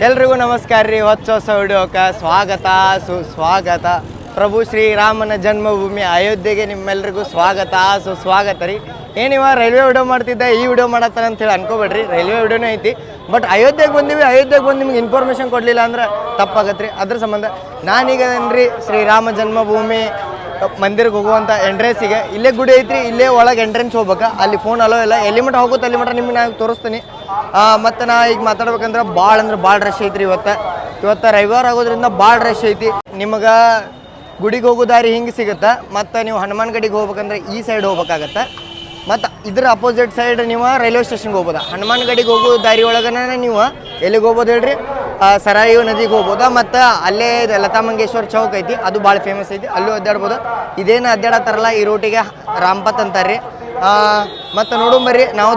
ಎಲ್ರಿಗೂ ನಮಸ್ಕಾರ ರೀ. ಹೊಸ ವಿಡಿಯೋಕ್ಕೆ ಸ್ವಾಗತ ಸುಸ್ವಾಗತ. ಪ್ರಭು ಶ್ರೀರಾಮನ ಜನ್ಮಭೂಮಿ ಅಯೋಧ್ಯೆಗೆ ನಿಮ್ಮೆಲ್ರಿಗೂ ಸ್ವಾಗತ ಸುಸ್ವಾಗತ ರೀ. ಏನಿವ ರೈಲ್ವೆ ವಿಡಿಯೋ ಮಾಡ್ತಿದ್ದೆ, ಈ ವಿಡಿಯೋ ಮಾಡತ್ತಾನ ಅಂತೇಳಿ ಅನ್ಕೋಬೇಡ್ರಿ. ರೈಲ್ವೆ ವಿಡಿಯೋನೇ ಐತಿ. ಬಟ್ ಅಯೋಧ್ಯೆಗೆ ಬಂದೀವಿ. ಅಯೋಧ್ಯೆಗೆ ಬಂದು ನಿಮ್ಗೆ ಇನ್ಫಾರ್ಮೇಷನ್ ಕೊಡಲಿಲ್ಲ ಅಂದ್ರೆ ತಪ್ಪಾಗತ್ತೆ ರೀ. ಅದ್ರ ಸಂಬಂಧ ನಾನೀಗ ಏನ್ರಿ ಶ್ರೀರಾಮ ಜನ್ಮಭೂಮಿ ಮಂದಿರಕ್ಕೆ ಹೋಗುವಂಥ ಎಂಟ್ರೆನ್ಸಿಗೆ ಇಲ್ಲೇ ಗುಡಿ ಐತ್ರಿ. ಇಲ್ಲೇ ಒಳಗೆ ಎಂಟ್ರೆನ್ಸ್ ಹೋಗ್ಬೇಕು. ಅಲ್ಲಿ ಫೋನ್ ಅಲೋ ಇಲ್ಲ. ಎಲ್ಲಿ ಮಟ್ಟ ಹೋಗುತ್ತೆ ಅಲ್ಲಿ ಮಟ್ಟ ನಿಮ್ಗೆ ನಾನು ತೋರಿಸ್ತೀನಿ. ಮತ್ತು ನಾ ಈಗ ಮಾತಾಡ್ಬೇಕಂದ್ರೆ ಭಾಳ ರಶ್ ಐತ್ರಿ. ಇವತ್ತು ರವಿವಾರ ಆಗೋದ್ರಿಂದ ಭಾಳ ರಶ್ ಐತಿ. ನಿಮಗೆ ಗುಡಿಗೆ ಹೋಗೋ ದಾರಿ ಹಿಂಗೆ ಸಿಗುತ್ತೆ. ಮತ್ತು ನೀವು ಹನುಮಾನ್ ಗಡಿಗೆ ಹೋಗ್ಬೇಕಂದ್ರೆ ಈ ಸೈಡ್ ಹೋಗ್ಬೇಕಾಗತ್ತೆ. ಮತ್ತು ಇದ್ರ ಅಪೋಸಿಟ್ ಸೈಡ್ ನೀವು ರೈಲ್ವೆ ಸ್ಟೇಷನ್ಗೆ ಹೋಗ್ಬೋದಾ. ಹನುಮಾನ್ ಗಡಿಗೆ ಹೋಗೋ ದಾರಿ ಒಳಗನೆ ನೀವು ಎಲ್ಲಿಗೆ ಹೋಗ್ಬೋದು ಹೇಳ್ರಿ, ಸರಾಯು ನದಿಗೆ ಹೋಗ್ಬೋದಾ. ಮತ್ತು ಅಲ್ಲೇ ಲತಾ ಮಂಗೇಶ್ವರ್ ಚೌಕ್ ಐತಿ, ಅದು ಭಾಳ ಫೇಮಸ್ ಐತಿ, ಅಲ್ಲೂ ಅಡ್ಡಾಡ್ಬೋದು. ಇದೇನು ಅಡ್ಡಾಡತ್ತಾರಲ್ಲ ಈ ರೂಟಿಗೆ ರಾಮ್ಪತ್ ಅಂತಾರೆ ರೀ. ಮತ್ತು ನೋಡುಂಬರ್ರಿ, ನಾವು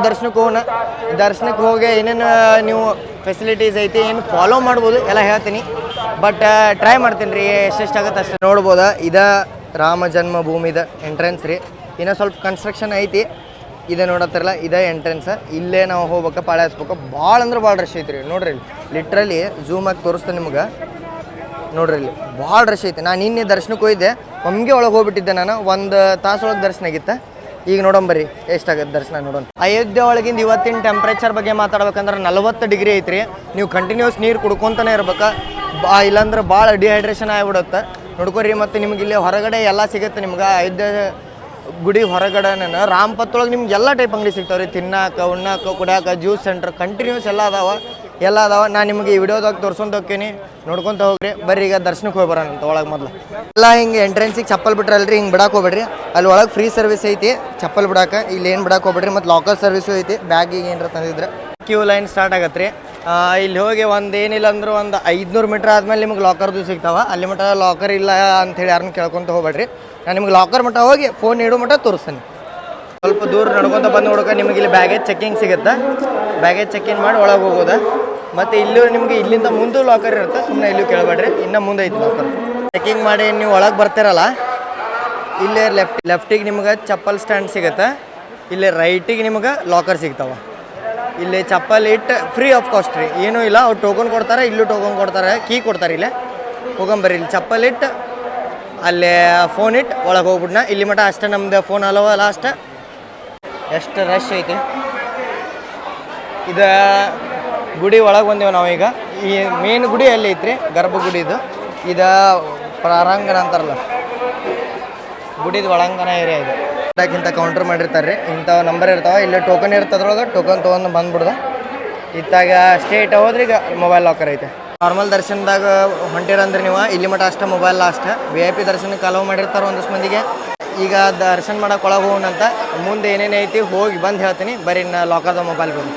ದರ್ಶನಕ್ಕೆ ಹೋಗಿ ಏನೇನು ನೀವು ಫೆಸಿಲಿಟೀಸ್ ಐತಿ ಏನು ಫಾಲೋ ಮಾಡ್ಬೋದು ಎಲ್ಲ ಹೇಳ್ತೀನಿ. ಬಟ್ ಟ್ರೈ ಮಾಡ್ತೀನಿ ರೀ, ಎಷ್ಟೆಷ್ಟಾಗುತ್ತೆ ಅಷ್ಟು ನೋಡ್ಬೋದಾ. ಇದು ರಾಮ ಜನ್ಮಭೂಮಿದ ಎಂಟ್ರೆನ್ಸ್ ರೀ. ಇನ್ನೂ ಸ್ವಲ್ಪ ಕನ್ಸ್ಟ್ರಕ್ಷನ್ ಐತಿ. ಇದೇ ನೋಡತ್ತಾರಲ್ಲ, ಇದೇ ಎಂಟ್ರೆನ್ಸ್. ಇಲ್ಲೇ ನಾವು ಹೋಗ್ಬೇಕು, ಪಾಳೆ ಹಚ್ಬೇಕು. ಭಾಳ ರಶ್ ಐತಿ ರೀ. ನೋಡ್ರಿ ಇಲ್ಲಿ ಲಿಟ್ರಲಿ ಝೂಮ್ ಆಗಿ ತೋರಿಸ್ತೇನೆ ನಿಮ್ಗೆ. ನೋಡ್ರಿ ಇಲ್ಲಿ ಭಾಳ ರಶ್ ಐತಿ. ನಾನು ನಿನ್ನೆ ದರ್ಶನಕ್ಕೆ ಹೋಗಿದ್ದೆ, ಒಮ್ಗೆ ಒಳಗೆ ಹೋಗ್ಬಿಟ್ಟಿದ್ದೆ. ನಾನು 1 ತಾಸೊಳಗೆ ದರ್ಶನ ಆಗಿತ್ತು. ಈಗ ನೋಡೋಂಬರ್ರಿ ಎಷ್ಟಾಗುತ್ತೆ ದರ್ಶನ ನೋಡೋಣ. ಅಯೋಧ್ಯೆ ಒಳಗಿಂದ ಇವತ್ತಿನ ಟೆಂಪ್ರೇಚರ್ ಬಗ್ಗೆ ಮಾತಾಡ್ಬೇಕಂದ್ರೆ 40 ಡಿಗ್ರಿ ಐತ್ರಿ. ನೀವು ಕಂಟಿನ್ಯೂಸ್ ನೀರು ಕುಡ್ಕೊತಾನೆ ಇರ್ಬೇಕು. ಇಲ್ಲಾಂದ್ರೆ ಭಾಳ ಡಿಹೈಡ್ರೇಷನ್ ಆಗಿಬಿಡುತ್ತೆ. ನೋಡ್ಕೊರಿ. ಮತ್ತು ನಿಮ್ಗೆ ಇಲ್ಲಿ ಹೊರಗಡೆ ಎಲ್ಲ ಸಿಗುತ್ತೆ. ನಿಮ್ಗೆ ಅಯೋಧ್ಯೆ ಗುಡಿ ಹೊರಗಡೆನ ರಾಮ್ಪತ್ತೊಳಗೆ ನಿಮ್ಗೆ ಎಲ್ಲ ಟೈಪ್ ಅಂಗಡಿ ಸಿಗ್ತಾವೆ ರೀ. ತಿನ್ನಾಕ, ಉಣ್ಣಾಕ, ಕುಡಿಯಾಕ, ಜ್ಯೂಸ್ ಸೆಂಟ್ರ್ ಕಂಟಿನ್ಯೂಸ್ ಎಲ್ಲ ಅದಾವೆ. ನಾನು ನಿಮಗೆ ಈ ವಿಡಿಯೋದಾಗ ತೋರ್ಸ್ಕೊಂತ ಹೋಗ್ತೀನಿ, ನೋಡ್ಕೊತ ಹೋಗ್ರಿ. ಬರ್ರಿ ಈಗ ದರ್ಶನಕ್ಕೆ ಹೋಗಿ ಬರೋಣಂತ. ಒಳಗೆ ಮೊದಲು ಎಲ್ಲ ಹಿಂಗೆ ಎಂಟ್ರೆನ್ಸಿಗೆ ಚಪ್ಪಲ್ ಬಿಟ್ರಲ್ರಿ, ಹಿಂಗೆ ಬಿಡಕ್ಕೆ ಹೋಗ್ಬೇಡ್ರಿ. ಅಲ್ಲಿ ಒಳಗೆ ಫ್ರೀ ಸರ್ವಿಸ್ ಐತಿ ಚಪ್ಪಲ್ ಬಿಡಾಕ. ಇಲ್ಲಿ ಏನು ಬಿಡಕ್ಕೆ ಹೋಗ್ಬೇಡ್ರಿ. ಮತ್ತು ಲಾಕರ್ ಸರ್ವಿಸು ಐತಿ. ಬ್ಯಾಗಿಗೆ ಏನಾರ ತಂದಿದ್ರೆ ಕ್ಯೂ ಲೈನ್ ಸ್ಟಾರ್ಟ್ ಆಗತ್ತೆ ರೀ. ಇಲ್ಲಿ ಹೋಗಿ ಏನಿಲ್ಲ ಅಂದ್ರೆ 500 ಮೀಟ್ರ್ ಆದಮೇಲೆ ನಿಮ್ಗೆ ಲಾಕರ್ದು ಸಿಗ್ತಾವೆ. ಅಲ್ಲಿ ಮಟ್ಟ ಲಾಕರ್ ಇಲ್ಲ ಅಂಥೇಳಿ ಯಾರನ್ನ ಕೇಳ್ಕೊತ ಹೋಗ್ಬೇಡ್ರಿ. ನಾನು ನಿಮ್ಗೆ ಲಾಕರ್ ಮಟ್ಟ ಹೋಗಿ ಫೋನ್ ಇಡೋ ಮಟ್ಟ ತೋರಿಸ್ತೀನಿ. ಸ್ವಲ್ಪ ದೂರ ನಡ್ಕೊತ ಬಂದು ಹುಡುಕ ನಿಮಗೆ ಇಲ್ಲಿ ಬ್ಯಾಗೇಜ್ ಚೆಕ್ಕಿಂಗ್ ಸಿಗುತ್ತೆ. ಬ್ಯಾಗೇಜ್ ಚೆಕ್ಕಿಂಗ್ ಮಾಡಿ ಒಳಗೆ ಹೋಗೋದು. ಮತ್ತು ಇಲ್ಲೂ ನಿಮಗೆ ಇಲ್ಲಿಂದ ಮುಂದೆ ಲಾಕರ್ ಇರುತ್ತೆ. ಸುಮ್ಮನೆ ಇಲ್ಲೂ ಕೇಳಬೇಡ್ರಿ, ಇನ್ನೂ ಮುಂದೆ ಐತಿ ಲಾಕರ್. ಚೆಕ್ಕಿಂಗ್ ಮಾಡಿ ನೀವು ಒಳಗೆ ಬರ್ತೀರಲ್ಲ, ಇಲ್ಲೇ ಲೆಫ್ಟಿಗೆ ನಿಮ್ಗೆ ಚಪ್ಪಲ್ ಸ್ಟ್ಯಾಂಡ್ ಸಿಗುತ್ತೆ. ಇಲ್ಲೇ ರೈಟಿಗೆ ನಿಮ್ಗೆ ಲಾಕರ್ ಸಿಗ್ತಾವೆ. ಇಲ್ಲಿ ಚಪ್ಪಲ್ ಇಟ್ಟು ಫ್ರೀ ಆಫ್ ಕಾಸ್ಟ್ ರೀ, ಏನೂ ಇಲ್ಲ. ಅವ್ರು ಟೋಕನ್ ಕೊಡ್ತಾರೆ, ಇಲ್ಲೂ ಟೋಕನ್ ಕೊಡ್ತಾರೆ, ಕೀ ಕೊಡ್ತಾರೆ. ಇಲ್ಲೇ ಹೋಗಂಬರ್ರಿ. ಇಲ್ಲಿ ಚಪ್ಪಲ್ ಇಟ್ಟು ಅಲ್ಲೇ ಫೋನ್ ಇಟ್ಟು ಒಳಗೆ ಹೋಗ್ಬಿಟ್ನ. ಇಲ್ಲಿ ಮಟ್ಟ ಅಷ್ಟೇ ನಮ್ದು ಫೋನ್ ಅಲೋ ಅಲ್ಲ ಅಷ್ಟೇ. ಎಷ್ಟು ರಶ್ ಐತಿ. ಇದು ಗುಡಿ ಒಳಗೆ ಬಂದೇವೆ ನಾವೀಗ. ಈ ಮೇನ್ ಗುಡಿ ಅಲ್ಲಿ ಐತ್ರಿ, ಗರ್ಭಗುಡಿದು. ಇದು ಪ್ರಾರಂಗಣ ಅಂತಾರಲ್ಲ, ಗುಡಿದು ಒಳಾಂಗಣ ಏರಿಯಾ ಇದು. ಇಂಥ ಕೌಂಟ್ರ್ ಮಾಡಿರ್ತಾರೆ ರೀ. ಇಂಥ ನಂಬರ್ ಇರ್ತಾವೆ. ಇಲ್ಲೇ ಟೋಕನ್ ಇರ್ತದ್ರೊಳಗೆ ಟೋಕನ್ ತೊಗೊಂಡು ಬಂದ್ಬಿಡ್ದು. ಇತ್ತಾಗ ಸ್ಟೇಟ್ ಹೋದ್ರೆ ಈಗ ಮೊಬೈಲ್ ಲಾಕರ್ ಐತೆ. ನಾರ್ಮಲ್ ದರ್ಶನದಾಗ ಹೊಂಟಿರಂದ್ರೆ ನೀವು ಇಲ್ಲಿ ಮಟ್ಟ ಅಷ್ಟೇ ಮೊಬೈಲ್ ಅಷ್ಟೇ. VIP ದರ್ಶನಕ್ಕೆ ಅಲೋ ಮಾಡಿರ್ತಾರೆ ಒಂದಷ್ಟು ಮಂದಿಗೆ. ಈಗ ದರ್ಶನ ಮಾಡೋಕೆ ಒಳಗೆ ಹೋಗೋಣಂತ. ಮುಂದೆ ಏನೇನು ಐತಿ ಹೋಗಿ ಬಂದು ಹೇಳ್ತೀನಿ. ಬರೀ ಲಾಕರ್ದ ಮೊಬೈಲ್ ಬಂದು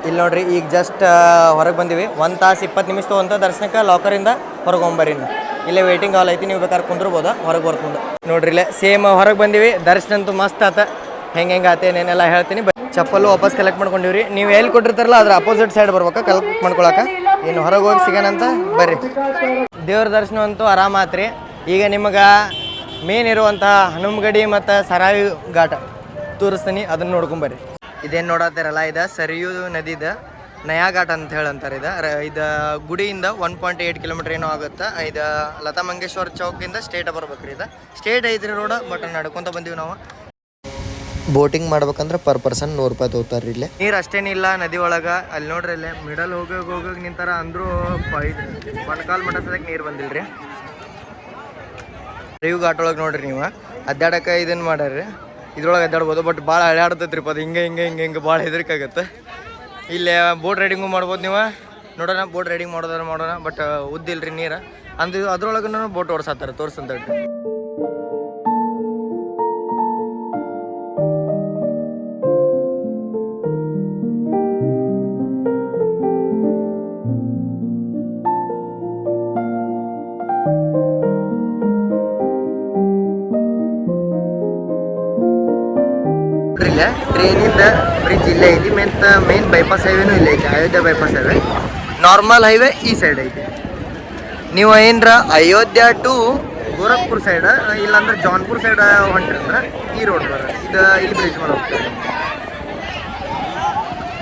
ಇಲ್ಲಿ ನೋಡ್ರಿ. ಈಗ ಜಸ್ಟ್ ಹೊರಗೆ ಬಂದೀವಿ. 1 ತಾಸು 20 ನಿಮಿಷ ತೊಗೊಂತ ದರ್ಶನಕ್ಕೆ ಲಾಕರಿಂದ ಹೊರಗೆ ಹೋಗ್ಬರ್ರಿ. ಇಲ್ಲೇ ವೇಟಿಂಗ್ ಹಾಲ್ ಐತಿ, ನೀವು ಬೇಕಾದ್ರೆ ಕುಂದ್ರಬೋದ ಹೊರಗೆ ಬರ್ಕೊಂಡು. ನೋಡ್ರಿ ಇಲ್ಲೇ ಸೇಮ್ ಹೊರಗೆ ಬಂದೀವಿ. ದರ್ಶನ ಅಂತೂ ಮಸ್ತ್ ಆತ. ಹೆಂಗೆ ಆತ ಏನೇನೆಲ್ಲ ಹೇಳ್ತೀನಿ. ಚಪ್ಪಲು ವಾಪಸ್ ಕಲೆಕ್ಟ್ ಮಾಡ್ಕೊಂಡಿವ್ರಿ. ನೀವು ಎಲ್ಲಿ ಕೊಟ್ಟಿರ್ತಾರಲ್ಲ ಅದ್ರ ಅಪೋಸಿಟ್ ಸೈಡ್ ಬರ್ಬೇಕು ಕಲೆಕ್ಟ್ ಮಾಡ್ಕೊಳಕ್ಕೆ. ಇನ್ನು ಹೊರಗೆ ಹೋಗಿ ಸಿಗೋಣಂತ ಬರ್ರಿ. ದೇವ್ರ ದರ್ಶನ ಅಂತೂ ಆರಾಮಾತ್ರಿ. ಈಗ ನಿಮಗೆ ಮೇನ್ ಇರುವಂಥ ಹನುಮಗಡಿ ಮತ್ತು ಸರಾಯಿ ಘಾಟ ತೋರಿಸ್ತೀನಿ, ಅದನ್ನು ನೋಡ್ಕೊಂಬರ್ರಿ. ಇದೇನು ನೋಡತ್ತಾರಲ್ಲ, ಇದು ಸರಿಯು ನದಿದ ನಯಾ ಘಾಟ್ ಅಂತ ಹೇಳಂತಾರೆ. ಇದು ಗುಡಿಯಿಂದ 1.8 ಕಿಲೋಮೀಟ್ರ್ ಏನೋ ಆಗುತ್ತೆ. ಇದು ಲತಾ ಮಂಗೇಶ್ವರ್ ಚೌಕಿಂದ ಸ್ಟೇಟ್ ಬರ್ಬೇಕ್ರಿ. ಇದು ಸ್ಟೇಟ್ ಐತ್ರಿ ರೋಡ್. ಬಟ್ ನಡ್ಕೊತ ಬಂದೀವಿ ನಾವು. ಬೋಟಿಂಗ್ ಮಾಡ್ಬೇಕಂದ್ರೆ ಪರ್ ಪರ್ಸನ್ 100 ರೂಪಾಯಿ ತೊಗೋತಾರೆ. ಇಲ್ಲೇ ನೀರು ಅಷ್ಟೇನಿಲ್ಲ ನದಿ ಒಳಗೆ. ಅಲ್ಲಿ ನೋಡ್ರಿ ಇಲ್ಲೇ ಮಿಡಲ್ ಹೋಗೋಗಿ ನಿಂತಾರ. ಅಂದರೂ 1 ಕಾಲ್ ಮಟ್ಟ ಸದಕ್ಕೆ ನೀರು ಬಂದಿಲ್ರಿ. ಸರಿಯು ಘಾಟ್ ಒಳಗೆ ನೋಡ್ರಿ ನೀವು ಅಡ್ಡಾಡಕ್ಕೆ ಇದನ್ನು ಮಾಡ್ಯಾರ್ರಿ. ಇದ್ರೊಳಗೆ ಅಡ್ಡಾಡ್ಬೋದು. ಬಟ್ ಭಾಳ ಅಡ್ಡಾಡ್ತೈತ್ರಿ. ಅದು ಹಿಂಗೆ ಭಾಳ ಹೆದರಿಕಾಗತ್ತೆ. ಇಲ್ಲೇ ಬೋಟ್ ರೈಡಿಂಗು ಮಾಡ್ಬೋದು ನೀವು. ನೋಡೋಣ ಬೋಟ್ ರೈಡಿಂಗ್ ಮಾಡೋಣ. ಬಟ್ ಉದ್ದಿಲ್ರಿ ನೀರು ಅಂದು. ಅದ್ರೊಳಗೂ ಬೋಟ್ ಓಡಿಸತ್ತಾರೆ, ತೋರಿಸ್ತಂತ. ಇಲ್ಲೇ ಟ್ರೈನಿಂದ ಬ್ರಿಡ್ಜ್ ಇಲ್ಲೇ ಐತಿ ಮೇನ್ ಬೈಪಾಸ್ ಹೈವೇನೂ ಇಲ್ಲೇ ಐತಿ. Ayodhya bypass highway, normal highway ಈ ಸೈಡ್ ಐತಿ. ನೀವು ಏನರ ಅಯೋಧ್ಯ ಟು ಗೋರಖ್ಪುರ್ ಸೈಡ್ ಇಲ್ಲಾಂದ್ರೆ ಜೌನ್ಪುರ್ ಸೈಡ್ ಹೊಂಟ್ರಂದ್ರೆ ಈ ರೋಡ್ ಬರ ಇದು ಈ ಬ್ರಿಡ್ಜ್ ಮೇಲೆ ಹೋಗ್ತದೆ.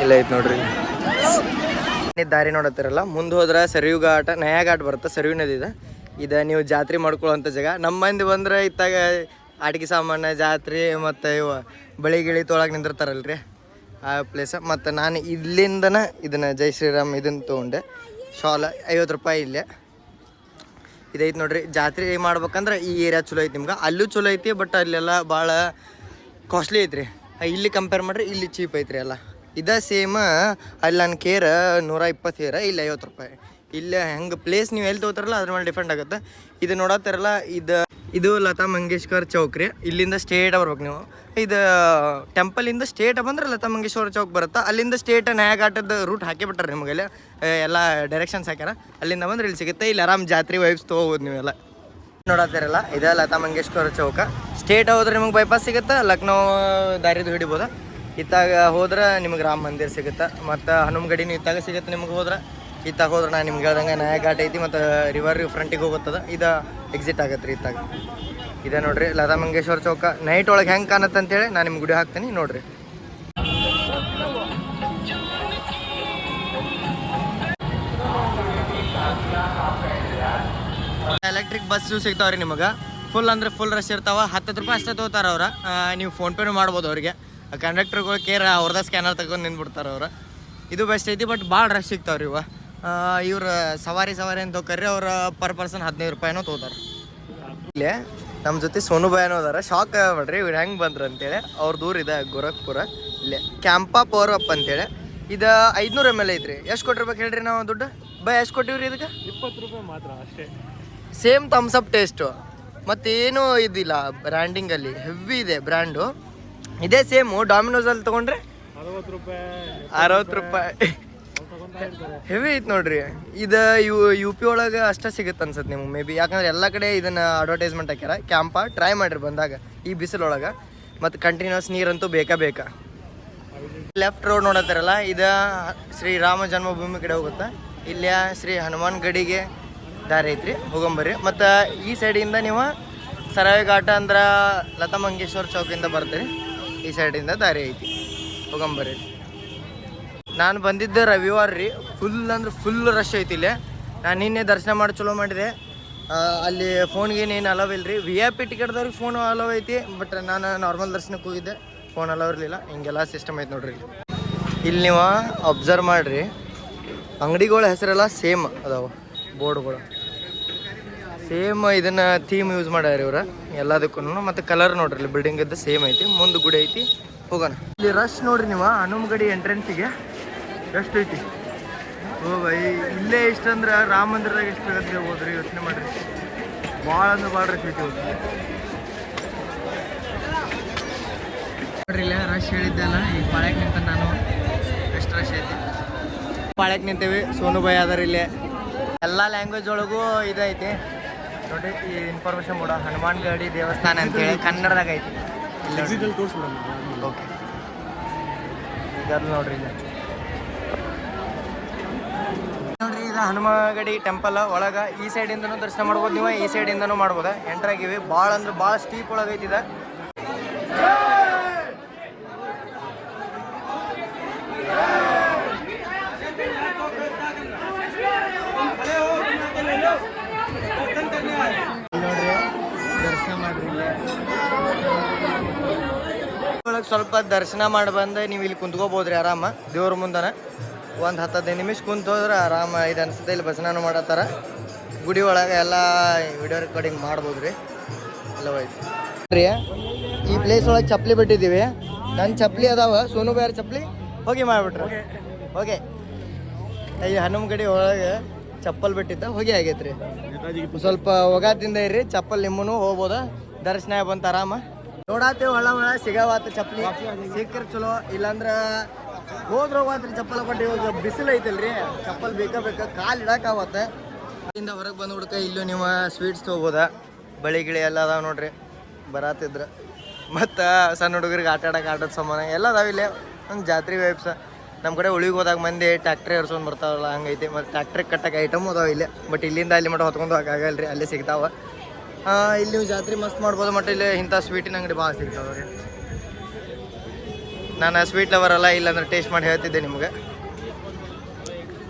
ಇಲ್ಲ ಐತಿ ನೋಡ್ರಿ ದಾರಿ ನೋಡತ್ತಿರಲ್ಲ. ಮುಂದೆ ಹೋದ್ರೆ ಸರಿಯು ಘಾಟ ನಯಾ ಘಾಟ್ ಬರುತ್ತೆ, ಸರಿಯು ನದಿದ. ಇದು ನೀವು ಜಾತ್ರೆ ಮಾಡ್ಕೊಳ್ಳೋಂಥ ಜಾಗ. ನಮ್ಮ ಮಂದಿ ಬಂದ್ರೆ ಇತ್ತಾಗ ಅಡಿಗೆ ಸಾಮಾನು ಜಾತ್ರೆ ಮತ್ತು ಇವು ಬಳಿ ಗಿಳಿ ತೊಳಗೆ ನಿಂದಿರ್ತಾರಲ್ರಿ ಆ ಪ್ಲೇಸ. ಮತ್ತು ನಾನು ಇಲ್ಲಿಂದನ ಇದನ್ನು ಜೈ ಶ್ರೀರಾಮ್ ಇದನ್ನು ತೊಗೊಂಡೆ ಶಾಲ 50 ರೂಪಾಯಿ ಇಲ್ಲೇ ಇದೈತಿ ನೋಡ್ರಿ. ಜಾತ್ರೆ ಮಾಡ್ಬೇಕಂದ್ರೆ ಈ ಏರಿಯಾ ಚಲೋ ಐತಿ ನಿಮ್ಗೆ. ಅಲ್ಲೂ ಚಲೋ ಐತಿ, ಬಟ್ ಅಲ್ಲೆಲ್ಲ ಭಾಳ ಕಾಸ್ಟ್ಲಿ ಐತ್ರಿ. ಇಲ್ಲಿ ಕಂಪೇರ್ ಮಾಡ್ರಿ ಇಲ್ಲಿ ಚೀಪ್ ಐತ್ರಿ ಎಲ್ಲ. ಇದೇ ಸೇಮ್ ಅಲ್ಲಿ ನನ್ನ ಕೇರ್ 120 ಏರ, ಇಲ್ಲಿ 50 ರೂಪಾಯಿ. ಇಲ್ಲಿ ಹೆಂಗೆ ಪ್ಲೇಸ್ ನೀವು ಎಲ್ಲಿ ತೊಗೋತಾರಲ್ಲ ಅದ್ರ ಮೇಲೆ ಡಿಪೆಂಡ್ ಆಗುತ್ತೆ. ಇದು ನೋಡತ್ತಾರಲ್ಲ ಇದು ಲತಾ ಮಂಗೇಶ್ಕರ್ ಚೌಕ್ ರೀ. ಇಲ್ಲಿಂದ ಸ್ಟೇಟ್ ಬರ್ಬೇಕು ನೀವು. ಇದು ಟೆಂಪಲಿಂದ ಸ್ಟೇಟ್ ಬಂದ್ರೆ ಲತಾ ಮಂಗೇಶ್ವರ ಚೌಕ್ ಬರುತ್ತೆ. ಅಲ್ಲಿಂದ ಸ್ಟೇಟ್ ನಯಾಘಾಟದ ರೂಟ್ ಹಾಕಿಬಿಟ್ಟಾರೆ ನಿಮಗೆಲ್ಲ, ಎಲ್ಲ ಡೈರೆಕ್ಷನ್ಸ್ ಹಾಕ್ಯಾರ. ಅಲ್ಲಿಂದ ಬಂದ್ರೆ ಇಲ್ಲಿ ಸಿಗುತ್ತೆ. ಇಲ್ಲಿ ಆರಾಮ್ ಜಾತ್ರೆ ವೈಬ್ಸ್ ತೊಗೋಬೋದು ನೀವೆಲ್ಲ. ನೋಡತ್ತಿರಲ್ಲ ಇದು ಲತಾ ಮಂಗೇಶ್ಕರ್ ಚೌಕ. ಸ್ಟೇಟ್ ಹೋದ್ರೆ ನಿಮಗೆ ಬೈಪಾಸ್ ಸಿಗುತ್ತೆ, ಲಕ್ನೋ ದಾರಿದು ಹಿಡಿಬೋದು. ಇತ್ತಾಗ ಹೋದ್ರೆ ನಿಮಗೆ ರಾಮ ಮಂದಿರ ಸಿಗುತ್ತೆ, ಮತ್ತು ಹನುಮಗಡಿನೂ ಇತ್ತಾಗ ಸಿಗುತ್ತೆ ನಿಮ್ಗೆ. ಇತ್ತಾಗ ಹೋದ್ರೆ ನಾನು ನಿಮ್ಗೆ ಹೇಳ್ದಂಗೆ ನಯಾ ಘಾಟ್ ಐತಿ, ಮತ್ತು ರಿವರ್ ಫ್ರಂಟಿಗೆ ಹೋಗುತ್ತದೆ. ಇದು ಎಕ್ಸಿಟ್ ಆಗತ್ತೆ ರೀ ಇತ್ತಾಗ. ಇದೆ ನೋಡ್ರಿ ಲತಾ ಮಂಗೇಶ್ವರ ಚೌಕ. ನೈಟ್ ಒಳಗೆ ಹೆಂಗೆ ಕಾಣತ್ತೆ ಅಂತೇಳಿ ನಾನು ನಿಮ್ಗೆ ಗುಡಿ ಹಾಕ್ತೀನಿ ನೋಡ್ರಿ. ಎಲೆಕ್ಟ್ರಿಕ್ ಬಸ್ಸು ಸಿಗ್ತಾವ್ರಿ ನಿಮಗೆ. ಫುಲ್ ಅಂದ್ರೆ ಫುಲ್ ರಶ್ ಇರ್ತಾವ. 10 ರೂಪಾಯಿ ಅಷ್ಟೇ ತೊಗೋತಾರೆ ಅವ್ರು. ನೀವು ಫೋನ್ಪೇನೂ ಮಾಡ್ಬೋದು ಅವ್ರಿಗೆ. ಕಂಡಕ್ಟರ್ಗಳು ಕೇರ್ ಅವ್ರದ ಸ್ಕ್ಯಾನರ್ ತಗೊಂಡು ನಿಂತ್ಬಿಡ್ತಾರೆ ಅವ್ರು. ಇದು ಬೆಸ್ಟ್ ಐತಿ, ಬಟ್ ಭಾಳ ರಶ್ ಸಿಗ್ತಾವ್ರಿ ಇವ. ಇವ್ರು ಸವಾರಿ ಅಂತ ಹೋಗ್ರಿ. ಅವ್ರು ಪರ್ ಪರ್ಸನ್ 15 ರೂಪಾಯಿನೂ ತೊಗೋತಾರೆ. ಇಲ್ಲೇ ನಮ್ಮ ಜೊತೆ ಸೋನು ಬಾಯನೂ ಅದಾರ. ಶಾಕ್ ಮಾಡ್ರಿ ಇವ್ರು ಹೆಂಗೆ ಬಂದ್ರು ಅಂತೇಳಿ. ಅವ್ರ ದೂರ ಇದೆ ಗೋರಖ್ಪುರ. ಇಲ್ಲೇ ಕ್ಯಾಂಪಾ ಪವರ್ ಅಪ್ ಅಂತೇಳಿ. ಇದು 500 ml ಐತ್ರಿ. ಎಷ್ಟು ಕೊಟ್ಟಿರ್ಬೇಕು ಹೇಳ್ರಿ ನಾವು ದುಡ್ಡು? ಎಷ್ಟು ಕೊಟ್ಟಿವ್ರಿ ಇದಕ್ಕೆ? 20 ರೂಪಾಯಿ ಮಾತ್ರ ಅಷ್ಟೇ. ಸೇಮ್ ಥಮ್ಸ್ ಅಪ್ ಟೇಸ್ಟು, ಮತ್ತೇನು ಇದಿಲ್ಲ ಬ್ರ್ಯಾಂಡಿಂಗಲ್ಲಿ. ಹೆವಿ ಇದೆ ಬ್ರ್ಯಾಂಡು. ಇದೇ ಸೇಮು ಡಾಮಿನೋಸಲ್ಲಿ ತೊಗೊಂಡ್ರೆ 60 ರೂಪಾಯಿ. ಹೆವಿ ಐತೆ ನೋಡ್ರಿ. ಇದು ಯು ಪಿ ಒಳಗೆ ಅಷ್ಟೇ ಸಿಗುತ್ತೆ ಅನ್ಸತ್ತೆ ನಿಮ್ಗೆ ಮೇ ಬಿ. ಯಾಕಂದ್ರೆ ಎಲ್ಲ ಕಡೆ ಇದನ್ನು ಅಡ್ವರ್ಟೈಸ್ಮೆಂಟ್ ಹಾಕ್ಯಾರ. ಕ್ಯಾಂಪ ಟ್ರೈ ಮಾಡಿರಿ ಬಂದಾಗ ಈ ಬಿಸಿಲೊಳಗೆ. ಮತ್ತು ಕಂಟಿನ್ಯೂಸ್ ನೀರಂತೂ ಬೇಕಾ. ಲೆಫ್ಟ್ ರೋಡ್ ನೋಡತ್ತಾರಲ್ಲ, ಇದು ಶ್ರೀರಾಮ ಜನ್ಮಭೂಮಿ ಕಡೆ ಹೋಗುತ್ತೆ. ಇಲ್ಲಿಯ ಶ್ರೀ ಹನುಮಾನ್ ಗಡಿಗೆ ದಾರಿ ಐತ್ರಿ, ಹೋಗಂಬರ್ರಿ. ಮತ್ತು ಈ ಸೈಡಿಂದ ನೀವು ಸರಾಯಿ ಘಾಟ ಅಂದ್ರೆ ಲತಾ ಮಂಗೇಶ್ವರ ಚೌಕಿಂದ ಬರ್ತೀರಿ. ಈ ಸೈಡಿಂದ ದಾರಿ ಐತಿ, ಹೋಗಂಬರ್ರಿ. ನಾನು ಬಂದಿದ್ದೆ ರವಿವಾರ ರೀ. ಫುಲ್ ಅಂದ್ರೆ ಫುಲ್ ರಶ್ ಐತಿ ಇಲ್ಲಿ. ನಾನು ನಿನ್ನೆ ದರ್ಶನ ಮಾಡಿ ಚಲೋ ಮಾಡಿದೆ. ಅಲ್ಲಿ ಫೋನ್ಗೆ ಏನು ಅಲವ್ ಇಲ್ಲ ರೀ. VIP ಟಿಕೆಟ್ದವ್ರಿಗೆ ಫೋನ್ ಅಲವ್ ಐತಿ, ಬಟ್ ನಾನು ನಾರ್ಮಲ್ ದರ್ಶನಕ್ಕೆ ಹೋಗಿದ್ದೆ, ಫೋನ್ ಅಲವ್ ಇರಲಿಲ್ಲ. ಹಿಂಗೆಲ್ಲ ಸಿಸ್ಟಮ್ ಐತೆ ನೋಡ್ರಿ. ಇಲ್ಲಿ ನೀವು ಅಬ್ಸರ್ವ್ ಮಾಡಿರಿ, ಅಂಗಡಿಗಳ ಹೆಸರೆಲ್ಲ ಸೇಮ್ ಅದಾವ, ಬೋರ್ಡ್ಗಳು ಸೇಮ್. ಇದನ್ನು ಥೀಮ್ ಯೂಸ್ ಮಾಡ್ಯಾರ ಇವ್ರು ಎಲ್ಲದಕ್ಕೂ. ಮತ್ತು ಕಲರ್ ನೋಡ್ರಿ, ಇಲ್ಲಿ ಬಿಲ್ಡಿಂಗ್ ಇದ್ದು ಸೇಮ್ ಐತಿ. ಮುಂದೆ ಗುಡಿ ಐತಿ, ಹೋಗೋಣ. ಇಲ್ಲಿ ರಶ್ ನೋಡ್ರಿ ನೀವು ಹನುಮಗಡಿ ಎಂಟ್ರೆನ್ಸಿಗೆ ಎಷ್ಟು ಐತಿ. ಓ ಬೈ, ಇಲ್ಲೇ ಇಷ್ಟಂದ್ರೆ ರಾಮ ಮಂದಿರದಾಗ ಎಷ್ಟು ಆಗತ್ತೆ ಹೋದ್ರಿ, ಯೋಚನೆ ಮಾಡಿರಿ. ಭಾಳ ಅಂದ್ರೆ ಭಾಳ ರಶ್ ಐತಿ ನೋಡ್ರಿ. ಇಲ್ಲ ರಶ್ ಹೇಳಿದ್ದೆಲ್ಲ ಈಗ ಪಾಳ್ಯಕ್ಕೆ ನಿಂತ ನಾನು ಎಷ್ಟು ರಶ್ ಐತಿ. ಪಾಳ್ಯಕ್ಕೆ ನಿಂತೇವಿ. ಸೋನು ಬಾಯ್ ಅದಾರ ಇಲ್ಲೇ. ಎಲ್ಲ ಲ್ಯಾಂಗ್ವೇಜ್ ಒಳಗೂ ಇದೈತಿ ನೋಡಿ. ಈ ಇನ್ಫಾರ್ಮೇಶನ್ ಕೂಡ ಹನುಮಾನ್ ಗಡಿ ದೇವಸ್ಥಾನ ಅಂತೇಳಿ ಕನ್ನಡದಾಗ ಐತಿ. ಓಕೆ, ಈಗ ನೋಡ್ರಿ ಇಲ್ಲ ನೋಡ್ರಿ, ಇದು ಹನುಮಗಡಿ ಟೆಂಪಲ್ ಒಳಗೆ. ಈ ಸೈಡಿಂದನೂ ದರ್ಶನ ಮಾಡ್ಬೋದು ನೀವು, ಈ ಸೈಡಿಂದನೂ ಮಾಡ್ಬೋದು. ಎಂಟ್ರಾಗಿವಿ. ಭಾಳ ಅಂದ್ರೆ ಭಾಳ ಸ್ಟೀಪ್ ಒಳಗೈತಿದೆ. ನೋಡ್ರಿ, ದರ್ಶನ ಮಾಡ್ರಿ. ಒಳಗೆ ಸ್ವಲ್ಪ ದರ್ಶನ ಮಾಡಿ ಬಂದು ನೀವು ಇಲ್ಲಿ ಕುಂತ್ಕೋಬೋದ್ರಿ ಆರಾಮ. ದೇವ್ರ ಮುಂದನ ಒಂದು 10-15 ನಿಮಿಷ ಕುಂತು ಹೋದ್ರೆ ಆರಾಮ ಇದು ಅನ್ಸುತ್ತೆ. ಇಲ್ಲಿ ಭಜನಾನು ಮಾಡತ್ತಾರ. ಗುಡಿ ಒಳಗೆ ಎಲ್ಲ ವಿಡಿಯೋ ರೆಕಾರ್ಡಿಂಗ್ ಮಾಡ್ಬೋದು ರೀ. ಎಲ್ಲ ಹೋಯ್ತು ರೀ. ಈ ಪ್ಲೇಸ್ ಒಳಗೆ ಚಪ್ಪಲಿ ಬಿಟ್ಟಿದ್ದೀವಿ. ನನ್ನ ಚಪ್ಪಲಿ ಅದಾವ, ಸೋನು ಬೇರೆ ಚಪ್ಪಲಿ ಹೋಗಿ ಮಾಡಿಬಿಟ್ರೆ ಹೋಗಿ. ಈ ಹನುಮಗಡಿ ಒಳಗೆ ಚಪ್ಪಲ್ ಬಿಟ್ಟಿದ್ದ ಹೋಗಿ ಆಗೈತೆ ರೀ. ಸ್ವಲ್ಪ ಒಗಾತಿಂದ ಇರ್ರಿ, ಚಪ್ಪಲ್ ನಿಮ್ಮನು ಹೋಗ್ಬೋದ. ದರ್ಶನ ಬಂತ ಆರಾಮ. ನೋಡಾತೇವೆ ಹೊಳ ಸಿಗವಾತ ಚಪ್ಪಲಿ. ಸಿಕ್ಕರ್ ಚಲೋ, ಇಲ್ಲಾಂದ್ರೆ ಹೋದ್ರೆ ಹೋಗ್ರಿ ಚಪ್ಪಲ್. ಬಟ್ ಇವಾಗ ಬಿಸಿಲು ಐತಲ್ರಿ, ಚಪ್ಪಲ್ ಬೇಕಾ ಕಾಲು ಇಡಕ್ಕಾವತ್ತೆ. ಇಲ್ಲಿಂದ ಹೊರಗೆ ಬಂದು ಹುಡ್ಕ ಇಲ್ಲೂ ನೀವು ಸ್ವೀಟ್ಸ್ ತೊಗೋಬೋದ. ಬಳಿ ಗಿಳಿ ಎಲ್ಲ ಅದಾವ ನೋಡ್ರಿ. ಬರಾತಿದ್ರೆ ಮತ್ತು ಸಣ್ಣ ಹುಡುಗರಿಗೆ ಆಟದ ಸಂಬಂಧ ಎಲ್ಲ ಅದಾವಿಲ್ಲ ಒಂದು ಜಾತ್ರೆ ವೈಬ್ಸ. ನಮ್ಮ ಕಡೆ ಉಳಿಗೆ ಹೋದಾಗ ಮಂದಿ ಟ್ಯಾಕ್ಟ್ರಿ ಏರ್ಸ್ಕೊಂಡು ಬರ್ತಾವಲ್ಲ ಹಂಗೈತಿ. ಮತ್ತು ಟ್ಯಾಕ್ಟ್ರಿಗೆ ಕಟ್ಟಕ್ಕೆ ಐಟಮ್ ಅದಾವ ಇಲ್ಲೇ, ಬಟ್ ಇಲ್ಲಿಂದ ಅಲ್ಲಿ ಮಟ್ಟ ಹೊತ್ಕೊಂಡು ಹೋಗಲ್ಲ ರೀ, ಅಲ್ಲೇ ಸಿಗ್ತಾವ. ಇಲ್ಲಿ ನೀವು ಜಾತ್ರೆ ಮಸ್ತ್ ಮಾಡ್ಬೋದು. ಮಟ್ಟ ಇಲ್ಲಿ ಇಂಥ ಸ್ವೀಟಿನ ಅಂಗಡಿ ಭಾಳ ಸಿಗ್ತಾವೆ ರೀ. ನಾನು ಸ್ವೀಟ್ ಲವರ್ ಅಲ್ಲ, ಇಲ್ಲಾಂದ್ರೆ ಟೇಸ್ಟ್ ಮಾಡಿ ಹೇಳ್ತಿದ್ದೆ ನಿಮ್ಗೆ.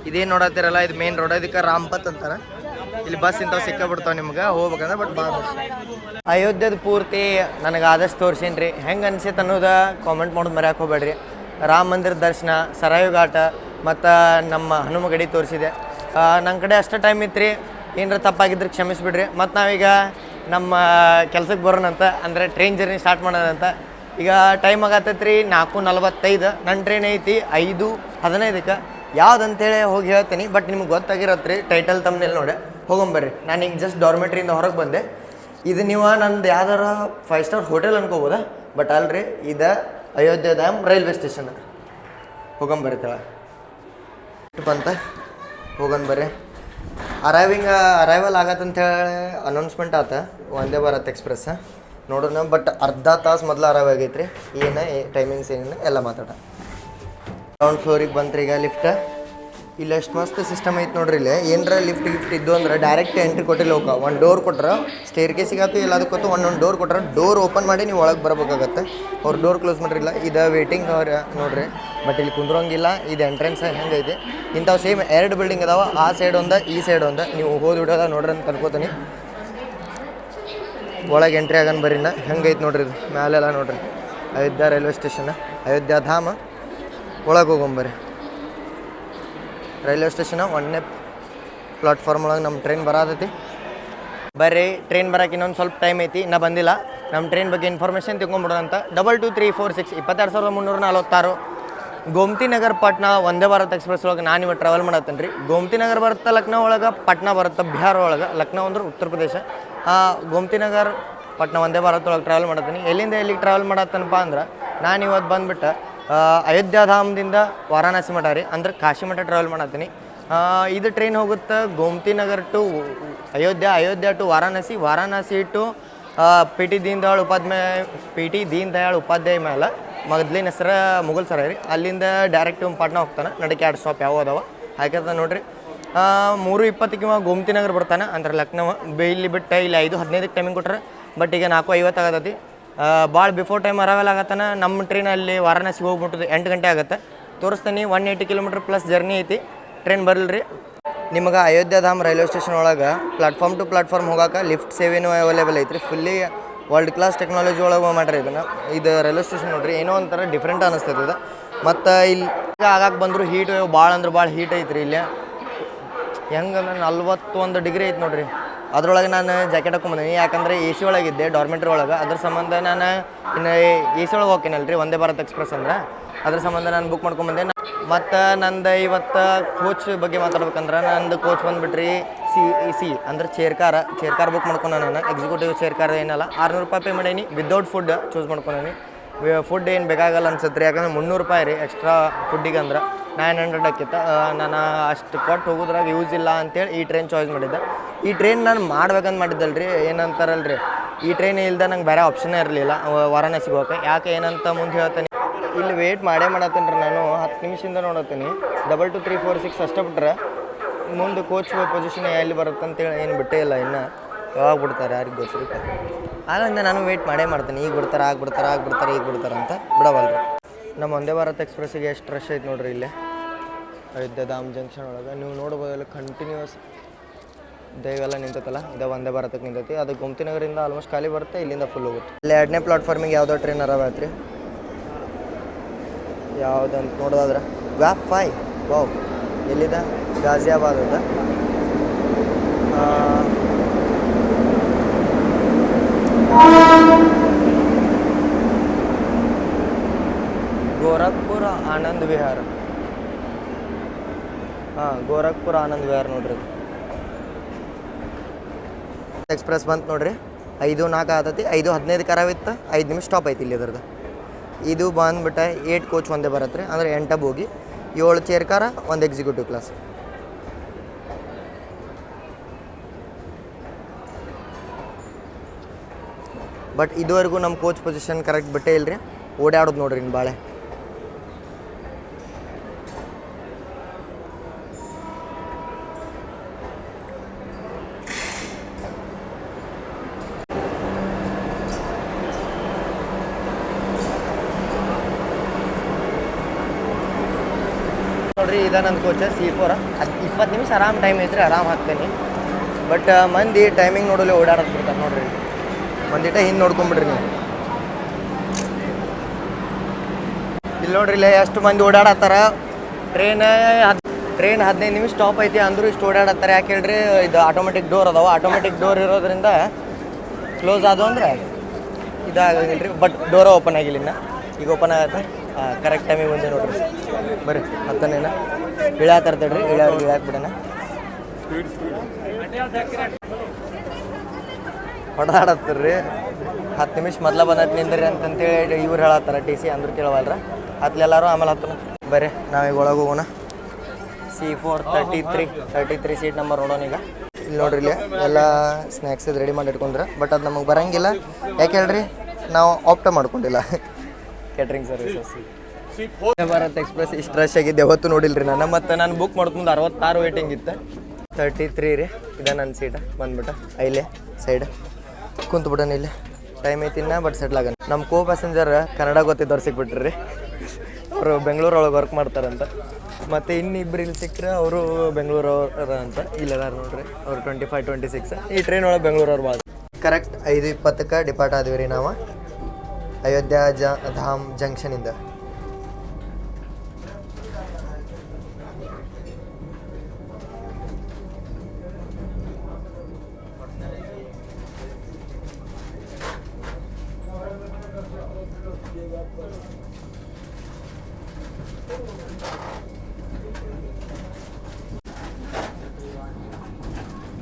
ಇದೇನು ನೋಡತ್ತೀರಲ್ಲ, ಇದು ಮೇನ್ ರೋಡ್, ಇದಕ್ಕೆ ರಾಮ್ಪತ್ ಅಂತಾರೆ. ಇಲ್ಲಿ ಬಸ್ ಇಂಥವು ಸಿಕ್ಕಾಬಿಡ್ತಾವೆ ನಿಮ್ಗೆ ಹೋಗ್ಬೇಕಂದ್ರೆ. ಬಟ್ ಭಾಳ ಅಯೋಧ್ಯದ ಪೂರ್ತಿ ನನಗೆ ಆದಷ್ಟು ತೋರ್ಸೀನಿ ರೀ. ಹೆಂಗೆ ಅನ್ಸೈತೆ ಅನ್ನೋದು ಕಾಮೆಂಟ್ ಮಾಡೋದು ಮರ್ಯಾಕೆ ಹೋಗ್ಬೇಡ್ರಿ. ರಾಮ ಮಂದಿರ ದರ್ಶನ, ಸರಾಯು ಘಾಟ ಮತ್ತು ನಮ್ಮ ಹನುಮ ಗಡಿ ತೋರಿಸಿದೆ. ನನ್ನ ಕಡೆ ಅಷ್ಟು ಟೈಮ್ ಇತ್ತು ರೀ, ಏನರ ತಪ್ಪಾಗಿದ್ರೆ ಕ್ಷಮಿಸ್ಬಿಡ್ರಿ. ಮತ್ತು ನಾವೀಗ ನಮ್ಮ ಕೆಲ್ಸಕ್ಕೆ ಬರೋಣಂತ, ಅಂದರೆ ಟ್ರೈನ್ ಜರ್ನಿ ಸ್ಟಾರ್ಟ್ ಮಾಡೋಣಂತ. ಈಗ ಟೈಮ್ ಆಗತ್ತೈತೆ ರೀ 4:45. ನನ್ನ ಟ್ರೈನ್ ಐತಿ 5:15. ಯಾವುದಂತೇಳಿ ಹೋಗಿ ಹೇಳ್ತೀನಿ, ಬಟ್ ನಿಮ್ಗೆ ಗೊತ್ತಾಗಿರತ್ತೆ ರೀ. ಟೈಟಲ್ ತಮ್ಮನೇಲಿ ನೋಡಿ ಹೋಗೊಂಬರ್ರಿ. ನಾನು ಈಗ ಜಸ್ಟ್ ಡಾರ್ಮೆಟ್ರಿಯಿಂದ ಹೊರಗೆ ಬಂದೆ. ಇದು ನೀವು ನಂದು ಯಾವ್ದಾರ 5 ಸ್ಟಾರ್ ಹೋಟೆಲ್ ಅನ್ಕೋಬೋದಾ, ಬಟ್ ಅಲ್ರಿ, ಇದು ಅಯೋಧ್ಯೆ ಧಾಮ್ ರೈಲ್ವೆ ಸ್ಟೇಷನ್. ಹೋಗೊಂಬರ್ರಿ ತಳ ಬಂತ, ಹೋಗೋಣ ಬರ್ರಿ. ಅರೈವಲ್ ಆಗತ್ತಂತೇಳಿ ಅನೌನ್ಸ್ಮೆಂಟ್ ಆತ ವಂದೇ ಭಾರತ್ ಎಕ್ಸ್ಪ್ರೆಸ್. ನೋಡೋಣ, ಬಟ್ ಅರ್ಧ ತಾಸು ಮೊದಲು ಅರೈವ್ ಆಗೈತೆ ರೀ. ಟೈಮಿಂಗ್ಸ್ ಏನೇನು ಎಲ್ಲ ಮಾತಾಡ. ಗ್ರೌಂಡ್ ಫ್ಲೋರಿಗೆ ಬಂತ್ರಿ ಈಗ ಲಿಫ್ಟ್. ಇಲ್ಲಿ ಎಷ್ಟು ಮಸ್ತ್ ಸಿಸ್ಟಮ್ ಐತೆ ನೋಡ್ರಿ. ಇಲ್ಲಿ ಏನರ ಲಿಫ್ಟ್ ಇದ್ದು ಅಂದ್ರೆ ಡೈರೆಕ್ಟ್ ಎಂಟ್ರಿ ಕೊಟ್ಟಿಲ್ಲ ಹೋಗ. ಒಂದು ಡೋರ್ ಕೊಟ್ರೆ ಸ್ಟೇರ್ ಕೇಸಿಗಾತು ಎಲ್ಲದಕ್ಕೂ ಒಂದೊಂದು ಡೋರ್ ಕೊಟ್ರೆ ಡೋರ್ ಓಪನ್ ಮಾಡಿ ನೀವು ಒಳಗೆ ಬರಬೇಕಾಗತ್ತೆ. ಅವ್ರು ಡೋರ್ ಕ್ಲೋಸ್ ಮಾಡಿರಿಲ್ಲ. ಇದು ವೇಟಿಂಗ್ ಅವ್ರ ನೋಡ್ರಿ, ಬಟ್ ಇಲ್ಲಿ ಕುಂದ್ರಂಗಿಲ್ಲ. ಇದು ಎಂಟ್ರೆನ್ಸ್ ಹೆಂಗೈತಿ. ಇಂಥವು ಸೇಮ್ 2 ಬಿಲ್ಡಿಂಗ್ ಅದಾವ, ಆ ಸೈಡ್ ಒಂದು ಈ ಸೈಡ್ ಒಂದು. ನೀವು ಹೋಗಿ ಬಿಡೋದ ನೋಡ್ರಿ ಅಂತ ಅನ್ಕೋತೀನಿ. ಒಳಗೆ ಎಂಟ್ರಿ ಆಗನ್ ಬರ್ರಿನ ಹೆಂಗೈತೆ ನೋಡ್ರಿ. ಇದು ಮ್ಯಾಲೆಲ್ಲ ನೋಡ್ರಿ ಅಯೋಧ್ಯ ರೈಲ್ವೆ ಸ್ಟೇಷನ್, ಅಯೋಧ್ಯ ಧಾಮ. ಒಳಗೆ ಹೋಗೊಂಬರ್ರಿ. ರೈಲ್ವೆ ಸ್ಟೇಷನ್ 1ನೇ ಪ್ಲಾಟ್ಫಾರ್ಮ್ ಒಳಗೆ ನಮ್ಮ ಟ್ರೈನ್ ಬರತೈತಿ. ಬರ್ರಿ, ಟ್ರೈನ್ ಬರೋಕೆ ಇನ್ನೊಂದು ಸ್ವಲ್ಪ ಟೈಮ್ ಐತಿ, ಇನ್ನೂ ಬಂದಿಲ್ಲ. ನಮ್ಮ ಟ್ರೈನ್ ಬಗ್ಗೆ ಇನ್ಫಾರ್ಮೇಷನ್ ತಿಳ್ಕೊಂಬಿಡೋದಂತ. 2234 22346 ಗೋಮತಿ ನಗರ್ ಪಾಟ್ನಾ ವಂದೇ ಭಾರತ್ ಎಕ್ಸ್ಪ್ರೆಸ್ ಒಳಗೆ ನಾನು ಇವತ್ತು ಟ್ರಾವೆಲ್ ಮಾಡತ್ತೇನೆ ರೀ. ಗೋಮತಿ ನಗರ್ ಬರುತ್ತೆ ಲಕ್ನೋ ಒಳಗೆ, ಪಾಟ್ನಾ ಬರುತ್ತೆ ಬಿಹಾರ ಒಳಗೆ. ಲಕ್ನೋ ಅಂದ್ರೆ ಉತ್ತರ ಪ್ರದೇಶ. ಗೋಮತಿ ನಗರ್ ಪಾಟ್ನಾ ವಂದೇ ಭಾರತ್ ಒಳಗೆ ಟ್ರಾವೆಲ್ ಮಾಡತ್ತೀನಿ. ಎಲ್ಲಿಂದ ಎಲ್ಲಿಗೆ ಟ್ರಾವೆಲ್ ಮಾಡತ್ತನಪ್ಪ ಅಂದ್ರೆ, ನಾನು ಇವತ್ತು ಬಂದುಬಿಟ್ಟು ಅಯೋಧ್ಯಾಧಾಮದಿಂದ ವಾರಾಣಸಿ ಮಠ ರೀ, ಅಂದ್ರೆ ಕಾಶಿ ಮಠ ಟ್ರಾವೆಲ್ ಮಾಡತ್ತೀನಿ. ಇದು ಟ್ರೈನ್ ಹೋಗುತ್ತೆ Gomti Nagar to Ayodhya to Varanasi to P T Deen Dayal Upadhyay ಮೇಲೆ ಮೊದಲಿನ ಹೆಸರು ಮುಘಲ್ ಸರಾಯ್ ರೀ. ಅಲ್ಲಿಂದ ಡೈರೆಕ್ಟ್ ಪಾಟ್ನಾ ಹೋಗ್ತಾನೆ. ನಡಕ್ಕೆ 2 ಸ್ಟಾಪ್ ಯಾವ ಅದಾವ ಹಾಕಿರ್ತಾನೆ ನೋಡ್ರಿ. 3:20 ಗೋಮತಿ ನಗರ್ ಬರ್ತಾನೆ, ಅಂದ್ರೆ ಲಕ್ನೋ. ಇಲ್ಲಿ ಬಿಟ್ಟು ಇಲ್ಲಿ 5:15 ಟೈಮಿಂಗ್ ಕೊಟ್ರೆ, ಬಟ್ ಈಗ 4:50 ಆಗತ್ತೈತಿ. ಭಾಳ ಬಿಫೋರ್ ಟೈಮ್ ಅರೈವಲ್ ಆಗತ್ತಾನ. ನಮ್ಮ ಟ್ರೈನಲ್ಲಿ ವಾರಾಣಸಿಗೆ ಹೋಗ್ಬಿಟ್ಟು 8 ಗಂಟೆ ಆಗುತ್ತೆ. ತೋರಿಸ್ತೀನಿ. 180 ಕಿಲೋಮೀಟ್ರ್ ಪ್ಲಸ್ ಜರ್ನಿ ಐತಿ. ಟ್ರೈನ್ ಬರಲ್ರಿ. ನಿಮಗೆ ಅಯೋಧ್ಯಧಾಮ್ ರೈಲ್ವೆ ಸ್ಟೇಷನ್ ಒಳಗೆ ಪ್ಲಾಟ್ಫಾರ್ಮ್ ಟು ಪ್ಲಾಟ್ಫಾರ್ಮ್ ಹೋಗೋಕೆ ಲಿಫ್ಟ್ ಸೇವೆನೂ ಅವೈಲೇಬಲ್ ಐತ್ರಿ. ಫುಲ್ಲಿ ವರ್ಲ್ಡ್ ಕ್ಲಾಸ್ ಟೆಕ್ನಾಲಜಿ ಒಳಗೆ ಮಾಡ್ರಿ ಇದನ್ನು. ಇದು ರೈಲ್ವೆ ಸ್ಟೇಷನ್ ನೋಡ್ರಿ, ಏನೋ ಒಂಥರ ಡಿಫ್ರೆಂಟ್ ಅನ್ನಿಸ್ತೈತೆ ಇದು. ಮತ್ತು ಇಲ್ಲಿ ಆಗಕ್ಕೆ ಬಂದರೂ ಹೀಟ್ ವೇವ್ ಭಾಳ ಅಂದ್ರೆ ಭಾಳ ಹೀಟ್ ಐತ್ರಿ. ಇಲ್ಲಿ ಹೆಂಗಂದ್ರೆ 41 ಡಿಗ್ರಿ ಐತೆ ನೋಡ್ರಿ. ಅದ್ರೊಳಗೆ ನಾನು ಜಾಕೆಟ್ ಹಾಕೊಂಬಂದಿನಿ, ಯಾಕಂದರೆ AC ಒಳಗಿದ್ದೆ ಡಾರ್ಮೆಟ್ರಿ ಒಳಗೆ. ಅದ್ರ ಸಂಬಂಧ ನಾನು ಇನ್ನು AC ಒಳಗೆ ಹೋಗ್ತೀನಲ್ರಿ ವಂದೇ ಭಾರತ್ ಎಕ್ಸ್ಪ್ರೆಸ್ ಅಂದ್ರೆ, ಅದ್ರ ಸಂಬಂಧ ನಾನು ಬುಕ್ ಮಾಡ್ಕೊಂಬಂದೆ. ಮತ್ತು ನಂದು ಇವತ್ತು ಕೋಚ್ ಬಗ್ಗೆ ಮಾತಾಡ್ಬೇಕಂದ್ರೆ, ನಂದು ಕೋಚ್ ಬಂದುಬಿಟ್ರಿ ಸಿ ಅಂದ್ರೆ ಚೇರ್ ಕಾರ್ ಬುಕ್ ಮಾಡ್ಕೊಂಡು ನಾನು. ಎಕ್ಸಿಕ್ಯೂಟಿವ್ ಚೇರ್ ಕಾರ್ ಏನಲ್ಲ, 600 ರೂಪಾಯಿ ಪೇ ಮಾಡೀನಿ. ವಿದೌಟ್ ಫುಡ್ ಚೂಸ್ ಮಾಡ್ಕೊಂಡೀನಿ. ಫುಡ್ ಏನು ಬೇಕಾಗಲ್ಲ ಅನ್ಸುತ್ತೆ ರೀ, ಯಾಕಂದ್ರೆ 300 ರೂಪಾಯಿ ರೀ ಎಕ್ಸ್ಟ್ರಾ ಫುಡ್ಡಿಗೆ. ಅಂದ್ರೆ 900 ಆಕಿತ್ತು. ನಾನು ಅಷ್ಟು ಕೊಟ್ಟು ಹೋಗೋದ್ರಾಗ ಯೂಸ್ ಇಲ್ಲ ಅಂತೇಳಿ ಈ ಟ್ರೈನ್ ಚಾಯ್ಸ್ ಮಾಡಿದ್ದೆ. ಈ ಟ್ರೈನ್ ನಾನು ಮಾಡ್ಬೇಕಂತ ಮಾಡಿದ್ದಲ್ಲ ರೀ, ಏನಂತಾರಲ್ರಿ, ಈ ಟ್ರೈನ್ ಇಲ್ದೆ ನಂಗೆ ಬೇರೆ ಆಪ್ಷನ್ನೇ ಇರಲಿಲ್ಲ ವಾರಾಣಸಿಗೆ ಹೋಗೋಕೆ. ಯಾಕೆ ಏನಂತ ಮುಂದೆ ಹೇಳ್ತೀನಿ. ಇಲ್ಲಿ ವೇಟ್ ಮಾಡತ್ತೀನಿ ರೀ ನಾನು. 10 ನಿಮಿಷದಿಂದ ನೋಡತ್ತೀನಿ. 22346 ಅಷ್ಟೇ ಬಿಟ್ರೆ ಮುಂದೆ ಕೋಚ್ ಪೊಸಿಷನ್ ಎಲ್ಲಿ ಬರುತ್ತೆ ಅಂತೇಳಿ ಏನು ಬಿಟ್ಟೇ ಇಲ್ಲ. ಇನ್ನು ಯಾವಾಗ ಬಿಡ್ತಾರೆ ಯಾರಿಗೆ ಗೊತ್ತಿರುತ್ತೆ. ಆದ್ದರಿಂದ ನಾನು ವೇಟ್ ಮಾಡ್ತೀನಿ. ಈಗ ಬಿಡ್ತಾರೆ ಈಗ ಬಿಡ್ತಾರೆ ಅಂತ ಬಿಡವಲ್ರಿ. ನಮ್ಮ ವಂದೇ ಭಾರತ್ ಎಕ್ಸ್ಪ್ರೆಸ್ಸಿಗೆ ಎಷ್ಟು ರಶ್ ಐತೆ ನೋಡ್ರಿ. ಇಲ್ಲೇ ಅಯೋಧ್ಯಧಾಮ್ ಜಂಕ್ಷನ್ ಒಳಗೆ ನೀವು ನೋಡ್ಬೋದಲ್ಲ, ಕಂಟಿನ್ಯೂಸ್ ದಯವೆಲ್ಲ ನಿಂತೈತಲ್ಲ, ಇದು ವಂದೇ ಭಾರತಕ್ಕೆ ನಿಂತೈತಿ. ಅದು ಗೋಮತಿ ನಗರಿಂದ ಆಲ್ಮೋಸ್ಟ್ ಖಾಲಿ ಬರುತ್ತೆ, ಇಲ್ಲಿಂದ ಫುಲ್ ಹೋಗುತ್ತೆ. ಇಲ್ಲಿ 2ನೇ ಪ್ಲಾಟ್ಫಾರ್ಮಿಗೆ ಯಾವುದೋ ಟ್ರೈನ್ ಅರಾವೈತೆ ರೀ. ಯಾವುದಂತ ನೋಡೋದಾದ್ರೆ ವ್ಯಾಪ್ 5 ವಾವ್. ಎಲ್ಲಿದೆ? ಗಾಜಿಯಾಬಾದ್ ಅದ. ಗೋರಖ್ಪುರ ಆನಂದ್ ವಿಹಾರ. ಗೋರಖ್ಪುರ ಆನಂದ್ ವಿಹಾರ ನೋಡ್ರಿ. ಎಕ್ಸ್ಪ್ರೆಸ್ ಬಂತು ನೋಡ್ರಿ. 5:04 ಆತೈತಿ. 5:15 ಕರಾವಿತ್ತು. 5 ನಿಮಿಷ ಸ್ಟಾಪ್ ಐತಿ ಇಲ್ಲಿ ಇದ್ರದ್ದು. ಇದು ಬಂದ್ಬಿಟ್ಟು 8 ಕೋಚ್ ಒಂದೇ ಬರತ್ತೆ ರೀ, ಅಂದರೆ 8 ಬೋಗಿ, 7 ಚೇರ್ ಕಾರ, 1 ಎಕ್ಸಿಕ್ಯೂಟಿವ್ ಕ್ಲಾಸ್. ಬಟ್ ಇದುವರೆಗೂ ನಮ್ಮ ಕೋಚ್ ಪೊಸಿಷನ್ ಕರೆಕ್ಟ್ ಬಿಟ್ಟೇ ಇಲ್ರಿ, ಓಡಾಡೋದು ನೋಡ್ರಿ ಇನ್ನು ಭಾಳ. ನೋಡ್ರಿ ಇದ ನನ್ನ ಕೋಚ C4. ಅದು 20 ನಿಮಿಷ ಆರಾಮ್ ಟೈಮ್ ಐತ್ರಿ, ಆರಾಮ್ ಹಾಕ್ತೇನೆ. ಬಟ್ ಮಂದಿ ಟೈಮಿಂಗ್ ನೋಡಲಿ ಓಡಾಡೋದು ಬಿಡ್ತಾರೆ ನೋಡ್ರಿ. ಒಂದಿಟ ಹಿಂದೆ ನೋಡ್ಕೊಂಬಿಡ್ರಿ ನೀವು. ಇಲ್ಲಿ ನೋಡ್ರಿ ಇಲ್ಲೇ ಎಷ್ಟು ಮಂದಿ ಓಡಾಡತ್ತಾರ. ಟ್ರೈನ್ 15 ನಿಮಿಷ ಸ್ಟಾಪ್ ಐತಿ ಅಂದರೂ ಇಷ್ಟು ಓಡಾಡತ್ತಾರೆ. ಯಾಕೆ ಹೇಳ್ರಿ, ಇದು ಆಟೋಮೆಟಿಕ್ ಡೋರ್ ಅದಾವ. ಆಟೋಮೆಟಿಕ್ ಡೋರ್ ಇರೋದ್ರಿಂದ ಕ್ಲೋಸ್ ಆದವು ಅಂದ್ರೆ ಇದಾಗಂಗಿಲ್ಲ ರೀ. ಬಟ್ ಡೋರ ಓಪನ್ ಆಗಿಲ್ಲ ಇನ್ನು, ಈಗ ಓಪನ್ ಆಗತ್ತೆ. ಕರೆಕ್ಟ್ ಟೈಮಿಗೆ ಬಂದೆ ನೋಡ್ರಿ. ಬರ್ರಿ ಹತ್ತನೇನ ಇಳ್ಯಾತರ್ತೇಳ್ರಿ, ಇಳ್ಯಾಕೆ ಬಿಡೋಣ. ಹೊಡೆದಾಡತ್ತೀರಿ 10 ನಿಮಿಷ ಮೊದಲ ಬಂದೈತೆ ನಿಂದ್ರಿ ಅಂತಂತೇಳಿ ಇವ್ರು ಹೇಳತ್ತಾರ. TC ಅಂದ್ರು ಕೇಳವಲ್ರ. ಹತ್ಲೆಲ್ಲರೂ ಆಮೇಲೆ ಹತ್ತನ. ಬರ್ರಿ ನಾವೀಗ ಒಳಗೆ ಹೋಗೋಣ. C4 33 ಸೀಟ್ ನಂಬರ್ ನೋಡೋಣ ಈಗ. ಇಲ್ಲಿ ನೋಡ್ರಿ ಇಲ್ಲಿ ಎಲ್ಲ ಸ್ನ್ಯಾಕ್ಸ್ ಇದು ರೆಡಿ ಮಾಡಿ ಇಟ್ಕೊಂಡ್ರೆ. ಬಟ್ ಅದು ನಮಗೆ ಬರೋಂಗಿಲ್ಲ. ಯಾಕೆ ಹೇಳ್ರಿ, ನಾವು ಆಪ್ಟ ಮಾಡ್ಕೊಂಡಿಲ್ಲ ಕ್ಯಾಟ್ರಿಂಗ್ ಸರ್ವಿಸಸ್. ಭಾರತ್ ಎಕ್ಸ್ಪ್ರೆಸ್ ಇಷ್ಟು ರಶ್ ಆಗಿದ್ದೆ ಯಾವತ್ತು ನೋಡಿಲ್ರಿ ನಾನು. ಮತ್ತು ನಾನು ಬುಕ್ ಮಾಡ್ಕೊಂಡು 66 ವೇಟಿಂಗ್ ಇತ್ತು. 33 ರೀ ಇದೆ ನನ್ನ ಸೀಟ. ಬಂದ್ಬಿಟ್ಟು ಇಲ್ಲೇ ಸೈಡ್ ಕುಂತ್ಬಿಟ್ಟನ. ಇಲ್ಲಿ ಟೈಮ್ ಐತಿನ್ನ ಬಟ್ ಸೆಟ್ಲ್ ಆಗೋಣ. ನಮ್ಮ ಕೋ ಪ್ಯಾಸೆಂಜರ್ ಕನ್ನಡ ಗೊತ್ತಿದ್ದವ್ರು ಸಿಕ್ಬಿಟ್ರಿ. ಅವರು ಬೆಂಗಳೂರೊಳಗೆ ವರ್ಕ್ ಮಾಡ್ತಾರಂತ. ಮತ್ತು ಇನ್ನಿಬ್ಬರು ಇಲ್ಲಿ ಸಿಕ್ಕರೆ ಅವರು ಬೆಂಗಳೂರವ್ರ ಅಂತ. ಇಲ್ಲದಾರ ನೋಡ್ರಿ ಅವ್ರು 25, 26 ಈ ಟ್ರೈನ್ ಒಳಗೆ ಬೆಂಗಳೂರವ್ರು ಭಾಳ. ಕರೆಕ್ಟ್ 5:20ಕ್ಕೆ ಡಿಪಾರ್ಟ್ ಆದ್ವಿ ರೀ ನಾವು ಅಯೋಧ್ಯ ಧಾಮ್ ಜಂಕ್ಷನಿಂದ.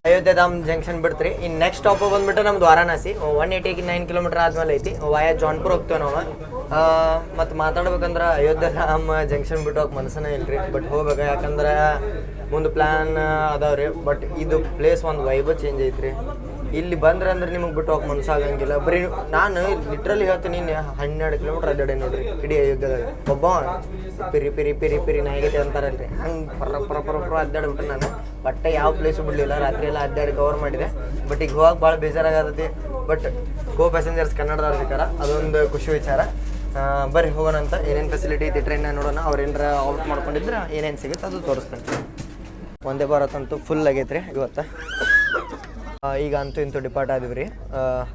ಅಯೋಧ್ಯ ಧಾಮ್ ಜಂಕ್ಷನ್ ಬಿಡ್ತ್ರಿ. ಇನ್ನು ನೆಕ್ಸ್ಟ್ ಸ್ಟಾಪ್ ಬಂದ್ಬಿಟ್ಟು ನಮ್ದು ವಾರಾಣಸಿ. 189 ಕಿಲೋಮೀಟರ್ ಆದ್ಮೇಲೆ ಐತಿ. ವಾಯಾ ಜೌನ್ಪುರ್ ಹೋಗ್ತೇವೆ ನಾವು. ಮತ್ತು ಮಾತಾಡ್ಬೇಕಂದ್ರೆ ಅಯೋಧ್ಯ ಧಾಮ್ ಜಂಕ್ಷನ್ ಬಿಟ್ಟು ಹೋಗಿ ಮನಸ್ಸನೇ ಇಲ್ರಿ. ಬಟ್ ಹೋಗ್ಬೇಕು, ಯಾಕಂದ್ರೆ ಮುಂದೆ ಪ್ಲ್ಯಾನ್ ಅದಾವ್ರಿ. ಬಟ್ ಇದು ಪ್ಲೇಸ್ ಒಂದು ವೈಬ್ ಚೇಂಜ್ ಐತ್ರಿ. ಇಲ್ಲಿ ಬಂದ್ರೆ ಅಂದ್ರೆ ನಿಮಗೆ ಬಿಟ್ಟು ಹೋಗಿ ಮನಸ್ಸಾಗಂಗಿಲ್ಲ. ಬರೀ ನಾನು ಲಿಟ್ರಲಿ ಹೇಳ್ತೀನಿ, 12 ಕಿಲೋಮೀಟರ್ ಅಡ್ಡಾಡಿ ನೋಡ್ರಿ ಇಡೀ ಅಯೋಧ್ಯದಾಗ. ಒಬ್ಬ ಪಿರಿ ನಾಯಿಗೈತೆ ಅಂತಾರಲ್ರಿ, ಹಂಗೆ ಪರ ಅಡ್ಡಾಡ್ಬಿಟ್ರೆ ನಾನು. ಬಟ್ ಯಾವ ಪ್ಲೇಸು ಬಿಡಲಿಲ್ಲ, ರಾತ್ರಿ ಎಲ್ಲ ಅಡ್ಡಾಡಿ ಕವರ್ ಮಾಡಿದೆ. ಬಟ್ ಈಗ ಹೋಗಕ್ಕೆ ಭಾಳ ಬೇಜಾರಾಗತ್ತೈತಿ. ಬಟ್ ಕೋ ಪ್ಯಾಸೆಂಜರ್ಸ್ ಕನ್ನಡದವ್ರು ಸಿಕ್ಕಾರ, ಅದೊಂದು ಖುಷಿ ವಿಚಾರ. ಬರ್ರಿ ಹೋಗೋಣ ಅಂತ. ಏನೇನು ಫೆಸಿಲಿಟಿ ಐತಿ ಟ್ರೈನ್ನ ನೋಡೋಣ. ಅವ್ರು ಏನಾರ ಔಟ್ ಮಾಡ್ಕೊಂಡಿದ್ರೆ ಏನೇನು ಸಿಗುತ್ತೆ ಅದು ತೋರಿಸ್ತೇನೆ. ಒಂದೇ ಭಾರತ್ ಅಂತೂ ಫುಲ್ ಆಗೈತೆ ರೀ ಇವತ್ತು. ಈಗ ಅಂತೂ ಇಂತೂ ಡಿಪಾರ್ಟ್ ಆದಿವಿ ರೀ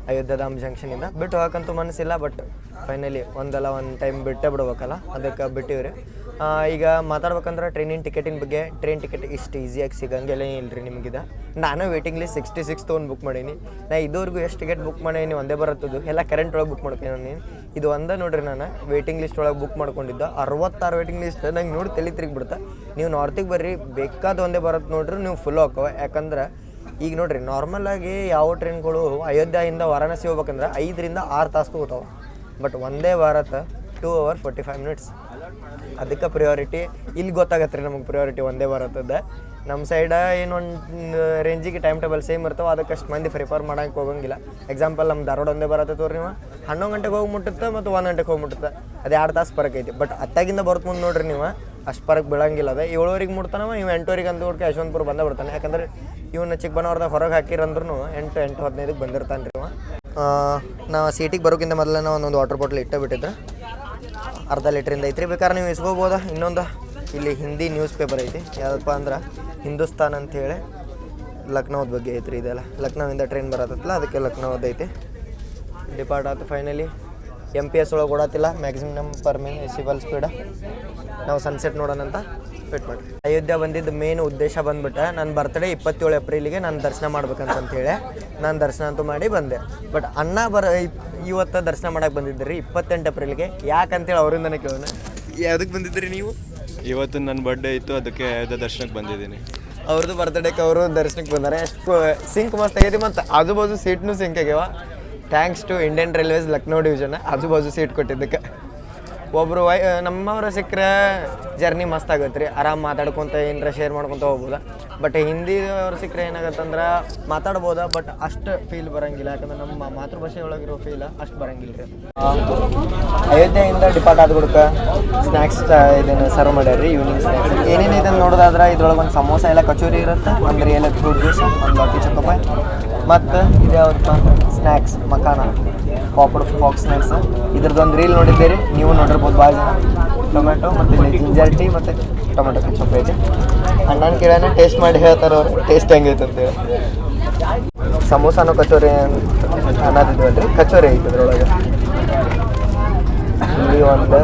ಅಯೋಧ್ಯ ಧಾಮ್ ಜಂಕ್ಷನಿಂದ. ಬಿಟ್ಟು ಹೋಗಕ್ಕಂತೂ ಮನಸ್ಸಿಲ್ಲ. ಬಟ್ ಫೈನಲಿ ಒಂದು ಟೈಮ್ ಬಿಟ್ಟೇ ಬಿಡ್ಬೇಕಲ್ಲ, ಅದಕ್ಕೆ ಬಿಟ್ಟಿವಿ ರೀ. ಈಗ ಮಾತಾಡ್ಬೇಕಂದ್ರೆ ಟ್ರೈನಿನ ಟಿಕೆಟಿನ ಬಗ್ಗೆ. ಟ್ರೈನ್ ಟಿಕೆಟ್ ಇಷ್ಟು ಈಸಿಯಾಗಿ ಸಿಗಂಗೆಲ್ಲ ಇಲ್ರಿ ನಿಮಗಿದೆ. ನಾನು ವೇಟಿಂಗ್ ಲಿಸ್ಟ್ 66 ತೊಗೊಂಡು ಬುಕ್ ಮಾಡೀನಿ. ನಾ ಇದುವರೆಗೂ ಎಷ್ಟು ಟಿಕೆಟ್ ಬುಕ್ ಮಾಡೀನಿ ಒಂದೇ ಬರುತ್ತದು. ಎಲ್ಲ ಕರೆಂಟ್ ಒಳಗೆ ಬುಕ್ ಮಾಡ್ತೀನಿ. ಇದು ಒಂದೇ ನೋಡ್ರಿ ನಾನು ವೇಟಿಂಗ್ ಲಿಸ್ಟ್ ಒಳಗೆ ಬುಕ್ ಮಾಡ್ಕೊಂಡಿದ್ದ. 66 ವೇಟಿಂಗ್ ಲಿಸ್ಟ್ ನಂಗೆ ನೋಡಿ ತಲೆ ತಿರುಗಿಬಿಡುತ್ತೆ. ನೀವು ನಾರ್ತಿಗೆ ಬರ್ರಿ, ಬೇಕಾದ ಒಂದೇ ಬರುತ್ತೆ ನೋಡ್ರಿ, ನೀವು ಫುಲ್ ಹೋಗ್ಕವ. ಯಾಕಂದ್ರೆ ಈಗ ನೋಡ್ರಿ ನಾರ್ಮಲಾಗಿ ಯಾವ ಟ್ರೈನ್ಗಳು ಅಯೋಧ್ಯೆಯಿಂದ ವಾರಾಣಸಿ ಹೋಗ್ಬೇಕಂದ್ರೆ 5 ರಿಂದ 6 ತಾಸು ತಗೋತಾವೆ. ಬಟ್ ಒಂದೇ ಭಾರತ್ 2 hours 45 minutes. ಅದಕ್ಕೆ ಪ್ರಿಯಾರಿಟಿ ಇಲ್ಲಿ ಗೊತ್ತಾಗತ್ತೆ ರೀ ನಮಗೆ. ಪ್ರಿಯಾರಿಟಿ ಒಂದೇ ಭಾರತದ. ನಮ್ಮ ಸೈಡ ಏನೊಂದು ರೇಂಜಿಗೆ ಟೈಮ್ ಟೇಬಲ್ ಸೇಮ್ ಇರ್ತಾವೆ. ಅದಕ್ಕಷ್ಟು ಮಂದಿ ಪ್ರಿಫರ್ ಮಾಡೋಕೆ ಹೋಗಂಗಿಲ್ಲ. ಎಕ್ಸಾಂಪಲ್ ನಮ್ಮ ಧಾರವಾಡ ಒಂದೇ ಬರತ್ತೆ ತೋರಿ, ನೀವು 11 ಗಂಟೆಗೆ ಹೋಗಿ ಮುಟ್ಟುತ್ತೆ ಮತ್ತು 1 ಗಂಟೆಗೆ ಹೋಗಿ ಮುಟ್ಟುತ್ತೆ. ಅದು 2 ತಾಸು ಫರಕ್ ಐತಿ. ಬಟ್ ಅತ್ತಾಗಿಂದ ಬರ್ತ ಮುಂದೆ ನೋಡ್ರಿ ನೀವು ಅಷ್ಟು ಫರಕ್ ಬೀಳಂಗಿಲ್ಲ. ಅದ 7 ಮುಡ್ತಾನವ, ಇವು 8 ಅಂದು ಹುಡ್ಕೆ ಯಶವಂತಪುರ ಬಂದೇ ಬಿಡ್ತಾನೆ. ಯಾಕಂದ್ರೆ ಇವನ್ನ ಚಿಕ್ಕಬಣ್ಣವ್ರದಾಗ ಹೊರಗೆ ಹಾಕಿರಂದ್ರೂ 8-8:15 ಬಂದಿರ್ತಾನೆ ರೀ ಇವ. ನಾವು ಸೀಟಿಗೆ ಬರೋಕ್ಕಿಂತ ಮೊದಲೇ ಒಂದೊಂದು ವಾಟರ್ ಬಾಟ್ಲ್ ಇಟ್ಟೇ ಬಿಟ್ಟಿದ್ರೆ ಅರ್ಧ ಲೀಟ್ರಿಂದ ಐತ್ರಿ. ಬೇಕಾದ್ರೆ ನೀವು ಇಸ್ಕೋಬೋದಾ. ಇನ್ನೊಂದು ಇಲ್ಲಿ ಹಿಂದಿ ನ್ಯೂಸ್ ಪೇಪರ್ ಐತಿ, ಯಾವುದಪ್ಪ ಅಂದ್ರೆ ಹಿಂದೂಸ್ತಾನ್ ಅಂಥೇಳಿ ಲಕ್ನೋದ ಬಗ್ಗೆ ಐತ್ರಿ. ಇದೆಲ್ಲ ಲಕ್ನೋವಿಂದ ಟ್ರೈನ್ ಬರತ್ತಲ್ಲ, ಅದಕ್ಕೆ ಲಕ್ನೋದ ಐತಿ. ಡಿಪಾರ್ಟ್ ಆಯ್ತು ಫೈನಲಿ. MPS ಒಳಗೆ ಓಡಾತಿಲ್ಲ, ಮ್ಯಾಕ್ಸಿಮಮ್ ಪರ್ಮಿಸಿಬಲ್ ಸ್ಪೀಡ. ನಾವು ಸನ್ಸೆಟ್ ನೋಡೋಣ ಅಂತ ವೇಟ್ ಮಾಡಿ. ಅಯೋಧ್ಯ ಬಂದಿದ್ದು ಮೇನ್ ಉದ್ದೇಶ ಬಂದ್ಬಿಟ್ಟು ನನ್ನ ಬರ್ತ್ಡೇ 27 ಏಪ್ರಿಲಿಗೆ ನಾನು ದರ್ಶನ ಮಾಡ್ಬೇಕಂತಂತೇಳಿ ನಾನು ದರ್ಶನ ಅಂತೂ ಮಾಡಿ ಬಂದೆ. ಬಟ್ ಅಣ್ಣ ಇವತ್ತು ದರ್ಶನ ಮಾಡೋಕೆ ಬಂದಿದ್ರಿ 28 ಏಪ್ರಿಲ್ಗೆ. ಯಾಕಂತೇಳಿ ಅವರಿಂದನೇ ಕೇಳೋಣ. ಯಾವುದಕ್ಕೆ ಬಂದಿದ್ರಿ ನೀವು? ಇವತ್ತು ನನ್ನ ಬರ್ಡೇ ಇತ್ತು, ಅದಕ್ಕೆ ಅಯೋಧ್ಯ ದರ್ಶನಕ್ಕೆ ಬಂದಿದ್ದೀನಿ. ಅವ್ರದ್ದು ಬರ್ತ್ಡೇಕ್ಕೆ ಅವರು ದರ್ಶನಕ್ಕೆ ಬಂದಾರೆ. ಎಷ್ಟು ಸಿಂಕ್ ಮಸ್ತ್ ಆಗೈತಿ. ಮತ್ತು ಆಜು ಬಾಜು ಸೀಟ್ನೂ ಸಿಂಕ್ ಆಗ್ಯಾವ. Thanks to Indian Railways Lucknow division ಆಜು ಬಾಜು ಸೀಟ್ ಕೊಟ್ಟಿದ್ದಕ್ಕೆ. ಒಬ್ಬರು ನಮ್ಮವ್ರು ಸಿಕ್ಕರೆ ಜರ್ನಿ ಮಸ್ತ್ ಆಗತ್ತೆ ರೀ, ಆರಾಮ್ ಮಾತಾಡ್ಕೊತ ಏನರ ಶೇರ್ ಮಾಡ್ಕೊತ ಹೋಗ್ಬೋದ. ಬಟ್ ಹಿಂದಿಯವ್ರು ಸಿಕ್ಕರೆ ಏನಾಗತ್ತಂದ್ರೆ ಮಾತಾಡ್ಬೋದ, ಬಟ್ ಅಷ್ಟು ಫೀಲ್ ಬರಂಗಿಲ್ಲ. ಯಾಕಂದ್ರೆ ನಮ್ಮ ಮಾತೃಭಾಷೆ ಒಳಗಿರೋ ಫೀಲ್ ಅಷ್ಟು ಬರಂಗಿಲ್ಲ ರೀ. ಅಯೋಧ್ಯೆಯಿಂದ ಡಿಪಾರ್ಟ್ ಆದ ಗುಡ್ಕ ಸ್ನ್ಯಾಕ್ಸ್ ಇದನ್ನು ಸರ್ವ್ ಮಾಡ್ಯಾರ ರೀ, ಈವ್ನಿಂಗ್ ಸ್ನ್ಯಾಕ್ಸ್. ಏನೇನೈತೆ ಅಂತ ನೋಡೋದಾದ್ರೆ ಇದ್ರೊಳಗೆ ಒಂದು ಸಮೋಸ ಎಲ್ಲ ಕಚೋರಿ ಇರುತ್ತೆ, ಒಂದು ರಿಯಲ್ ಫ್ರೂಟ್ ಜ್ಯೂಸ್, ಒಂದು ಬಾಕಿ ಚೊಕೊಪಾಯ್, ಮತ್ತು ಇದು ಯಾವತ್ತಪ್ಪ ಸ್ನ್ಯಾಕ್ಸ್ ಮಖಾನ ಪಾಪಡ್ ಫಾಕ್ ಸ್ನ್ಯಾಕ್ಸ್. ಇದ್ರದ್ದೊಂದು ರೀಲ್ ನೋಡಿದ್ದೀರಿ, ನೀವು ನೋಡಿರ್ಬೋದು ಭಾಳ ಜನ. ಟೊಮೆಟೊ ಮತ್ತು ಇಲ್ಲಿ ಜಿಂಜರ್ ಟೀ ಮತ್ತು ಟೊಮೆಟೊ ಕೆಚಪ್ ಐತೆ. ಅಣ್ಣನ ಕೇಳೋಣ ಟೇಸ್ಟ್ ಮಾಡಿ ಹೇಳ್ತಾರೆ ಅವ್ರು ಟೇಸ್ಟ್ ಹೆಂಗೈತೆ ಅಂತೇಳಿ. ಸಮೋಸಾನು ಕಚೋರಿ ಅಂತ ಅನ್ನೋದಿದ್ವಲ್ಲ ರೀ, ಕಚೋರಿ ಐತೆ ಅದ್ರೊಳಗೆ. ಇಲ್ಲಿ ಒಂದು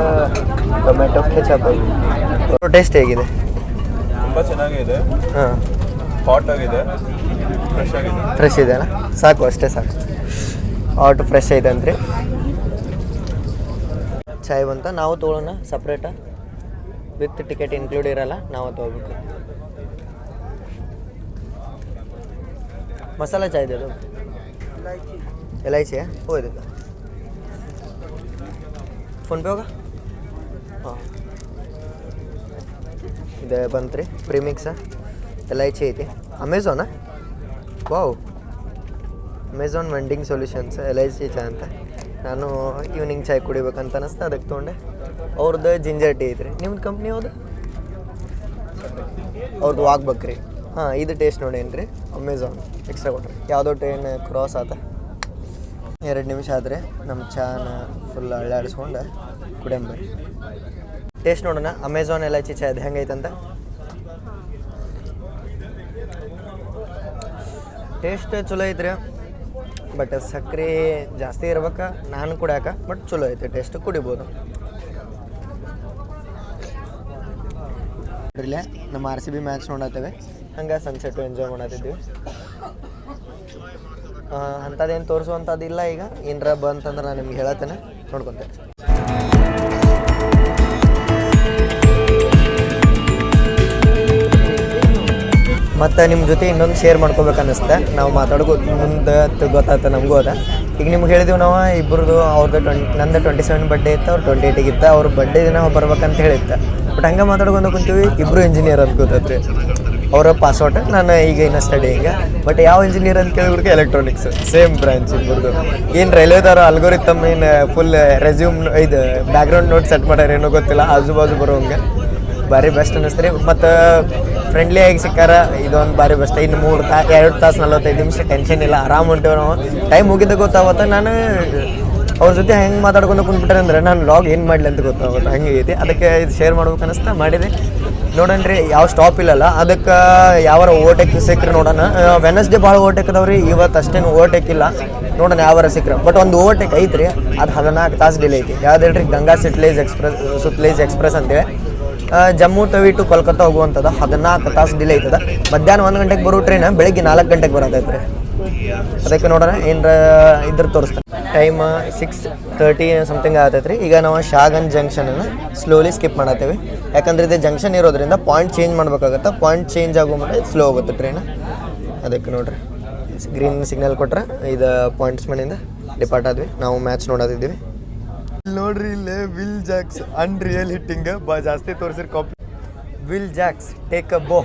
ಟೊಮೆಟೊ ಕೆಚಪ್ ಐತೆ. ಟೇಸ್ಟ್ ಹೇಗಿದೆ? ತುಂಬ ಚೆನ್ನಾಗಿದೆ. ಹಾಂ, ಹಾಟ್ ಆಗಿದೆ, ಫ್ರೆಶ್ ಆಗಿದೆ. ಫ್ರೆಶ್ ಇದೆ ಅಲ್ಲ, ಸಾಕು ಅಷ್ಟೇ ಸಾಕು. ಹಾಟ್ ಫ್ರೆಶ್ ಐತೆ ಅಂತ್ರಿ. ಚಾಯ್ ಬಂತ ನಾವು ತೊಗೊಳ್ಳೋಣ ಸಪ್ರೇಟ, ವಿತ್ ಟಿಕೆಟ್ ಇನ್ಕ್ಲೂಡ್ ಇರಲ್ಲ, ನಾವು ತೊಗೋಬೇಕು. ಮಸಾಲ ಚಾಯ್ ಇದೆ ಅದು, ಎಲೈಚಿ ಹೋಯ್ತು. ಫೋನ್ಪೇ ಹೋಗ. ಹಾಂ, ಇದು ಬಂತ್ರಿ ಪ್ರೀಮಿಕ್ಸ, ಎಲೈಚಿ ಐತಿ. Amazon, wow, Amazon vending solutions ಎಲೈಚಿ ಚಾ ಅಂತ. ನಾನು ಈವ್ನಿಂಗ್ ಚಾಯ್ ಕುಡಿಬೇಕಂತ ಅನ್ನಿಸ್ತಾ ಅದಕ್ಕೆ ತೊಗೊಂಡೆ. ಅವ್ರದ್ದು ಜಿಂಜರ್ ಟೀ ಐತ್ರಿ. ನಿಮ್ದು ಕಂಪ್ನಿ ಯಾವುದು? ಅವ್ರದ್ದು ವಾಗ್ಬೇಕ್ರಿ. ಹಾಂ, ಇದು ಟೇಸ್ಟ್ ನೋಡೇನು ರೀ, ಅಮೆಝಾನ್ ಎಕ್ಸ್ಟ್ರಾ ಕೊಟ್ರಿ. ಯಾವುದೋ ಟ್ರೈನ್ ಕ್ರಾಸ್ ಆತ. 2 ನಿಮಿಷ ಆದರೆ ನಮ್ಮ ಚಾನ ಫುಲ್ ಅಳ್ಳಾಡಿಸ್ಕೊಂಡು ಕುಡಿಯಂಬರಿ. ಟೇಸ್ಟ್ ನೋಡೋಣ ಅಮೆಝಾನ್ ಎಲೈಚಿ ಚಾಯ್ ಅದು ಹೆಂಗೈತಂತ. ಟೇಸ್ಟ್ ಚಲೋ ಐತ್ರಿ, ಬಟ್ ಸಕ್ಕರೆ ಜಾಸ್ತಿ ಇರ್ಬೇಕು ನಾನು ಕುಡಿಯಾಕ. ಬಟ್ ಚಲೋ ಐತೆ ಟೇಸ್ಟ್, ಕುಡಿಬೋದು. ಇಲ್ಲೇ ನಮ್ಮ RCB ಮ್ಯಾಚ್ ನೋಡತ್ತೇವೆ, ಹಂಗೆ ಸನ್ಸೆಟ್ಟು ಎಂಜಾಯ್ ಮಾಡತ್ತಿದ್ದೀವಿ. ಅಂಥದ್ದೇನು ತೋರಿಸುವಂಥದ್ದಿಲ್ಲ. ಈಗ ಏನರ ಬಂತಂದ್ರೆ ನಾನು ನಿಮ್ಗೆ ಹೇಳತ್ತೇನೆ, ನೋಡ್ಕೊತೇನೆ. ಮತ್ತು ನಿಮ್ಮ ಜೊತೆ ಇನ್ನೊಂದು ಶೇರ್ ಮಾಡ್ಕೋಬೇಕು ಅನ್ನಿಸ್ತೆ. ನಾವು ಮಾತಾಡ್ಕೋ ಮುಂದೆ ಗೊತ್ತಾಯ್ತು ನಮಗೂ ಅದ. ಈಗ ನಿಮ್ಗೆ ಹೇಳಿದೀವಿ ನಾವು ಇಬ್ಬರದು, ಅವ್ರದ್ದು ನಂದು 27 ಬರ್ಡೇ ಇತ್ತು, ಅವ್ರು 28 ಇತ್ತು. ಅವ್ರ ಬರ್ಡೇ ದಿನ ಬರ್ಬೇಕಂತ ಹೇಳಿತ್ತು. ಬಟ್ ಹಂಗೆ ಮಾತಾಡ್ಕೊಂಡು ಕುಂತೀವಿ, ಇಬ್ಬರು ಇಂಜಿನಿಯರ್ ಅಂತ ಗೊತ್ತೈತ್ರಿ. ಅವರ ಪಾಸ್ಔಟ್, ನಾನು ಈಗ ಇನ್ನು ಸ್ಟಡಿ ಹಿಂಗೆ. ಬಟ್ ಯಾವ ಇಂಜಿನಿಯರ್ ಅಂತ ಕೇಳಿಬಿಡ್ಕೆ ಎಲೆಕ್ಟ್ರಾನಿಕ್ಸ್, ಸೇಮ್ ಬ್ರಾಂಚ್ ಇಬ್ಬರದು. ಏನು ರೈಲ್ವೆದವ್ರು ಅಲ್ಗೋರಿತಮ್ ಏನು ಫುಲ್ ರೆಸ್ಯೂಮ್ ಇದು ಬ್ಯಾಕ್ಗ್ರೌಂಡ್ ನೋಟ್ ಸೆಟ್ ಮಾಡ್ಯಾರ ಏನೋ ಗೊತ್ತಿಲ್ಲ, ಆಜು ಬಾಜು ಬರೋಂಗೆ. ಭಾರಿ ಬೆಸ್ಟ್ ಅನ್ನಿಸ್ತು ರೀ. ಮತ್ತು ಫ್ರೆಂಡ್ಲಿ ಆಗಿ ಸಿಕ್ಕಾರ, ಇದೊಂದು ಭಾರಿ ಬೆಸ್ಟ್. ಇನ್ನು 2 ತಾಸು 45 ನಿಮಿಷ ಟೆನ್ಷನ್ ಇಲ್ಲ, ಆರಾಮ್ ಹೊಂಟೇವೆ ನಾವು. ಟೈಮ್ ಮುಗಿದ ಗೊತ್ತಾವತ್ತ. ನಾನು ಅವ್ರ ಜೊತೆ ಹೆಂಗೆ ಮಾತಾಡ್ಕೊಂಡು ಕುಂತ್ಬಿಟ್ರೆ ಅಂದ್ರೆ ನಾನು ಲಾಗ್ ಏನು ಮಾಡಲಿ ಅಂತ ಗೊತ್ತಾಗುತ್ತೆ, ಹಂಗೆ ಐತಿ. ಅದಕ್ಕೆ ಇದು ಶೇರ್ ಮಾಡ್ಬೇಕು ಅನ್ನಿಸ್ತಾ ಮಾಡಿದೆ. ನೋಡೋಣ ರೀ, ಯಾವ ಸ್ಟಾಪ್ ಇಲ್ಲಲ್ಲ, ಅದಕ್ಕೆ ಯಾವಾರ ಓವರ್ಟೇಕ್ ಸಿಕ್ಕರೆ ನೋಡೋಣ. ವೆನಸ್ಡೇ ಭಾಳ ಓವರ್ಟೇಕ್ ಅದಾವ್ರಿ, ಇವತ್ತು ಅಷ್ಟೇನು ಓವರ್ಟೇಕ್ ಇಲ್ಲ. ನೋಡೋಣ ಯಾವಾರ ಸಿಕ್ಕರೆ. ಬಟ್ ಒಂದು ಓವರ್ಟೇಕ್ ಐತ್ರಿ, ಅದು 14 ತಾಸು ಡಿಲೇ ಐತಿ. ಯಾವ್ದು ಹೇಳ್ರಿ, ಗಂಗಾ ಸುತ್ಲೇಜ್ ಎಕ್ಸ್ಪ್ರೆಸ್ ಅಂತೇಳಿ. ಜಮ್ಮು ತವಿ ಟು ಕೋಲ್ಕತ್ತಾ ಹೋಗುವಂಥದ್ದು 14 ತಾಸು ಡಿಲೇ ಐತದ. ಮಧ್ಯಾಹ್ನ 1 ಗಂಟೆಗೆ ಬರೋ ಟ್ರೈನ್ ಬೆಳಗ್ಗೆ 4 ಗಂಟೆಗೆ ಬರತೈತೆ ರೀ. ಅದಕ್ಕೆ ನೋಡೋಣ ಏನರ ಇದ್ರ ತೋರಿಸ್ತಾರೆ. ಟೈಮ್ 6:30 ಸಮಥಿಂಗ್ ಆಗತೈತೆ ರೀ. ಈಗ ನಾವು ಶಾಗಂಜ್ ಜಂಕ್ಷನನ್ನು ಸ್ಲೋಲಿ ಸ್ಕಿಪ್ ಮಾಡತ್ತೇವೆ, ಯಾಕಂದ್ರೆ ಇದು ಜಂಕ್ಷನ್ ಇರೋದ್ರಿಂದ ಪಾಯಿಂಟ್ ಚೇಂಜ್ ಮಾಡ್ಬೇಕಾಗತ್ತೆ. ಪಾಯಿಂಟ್ ಚೇಂಜ್ ಆಗೋ ಮಟ್ಟ ಸ್ಲೋ ಹೋಗುತ್ತೆ ಟ್ರೈನ್. ಅದಕ್ಕೆ ನೋಡ್ರಿ, ಗ್ರೀನ್ ಸಿಗ್ನಲ್ ಕೊಟ್ರೆ ಇದು ಪಾಯಿಂಟ್ಸ್ ಮನೆಯಿಂದ ಡಿಪಾರ್ಟ್ ಆದ್ವಿ. ನಾವು ಮ್ಯಾಚ್ ನೋಡೋದಿದ್ದೀವಿ. ನೋಡ್ರಿ ಇಲ್ಲೇ ವಿಲ್ ಜಾಕ್ಸ್ ಅನ್ರಿಯಲ್ ಹಿಟ್ಟಿಂಗ್ ಜಾಸ್ತಿ ತೋರಿಸಿರ್ ಕಾಪಿ. Will Jacks take a bow.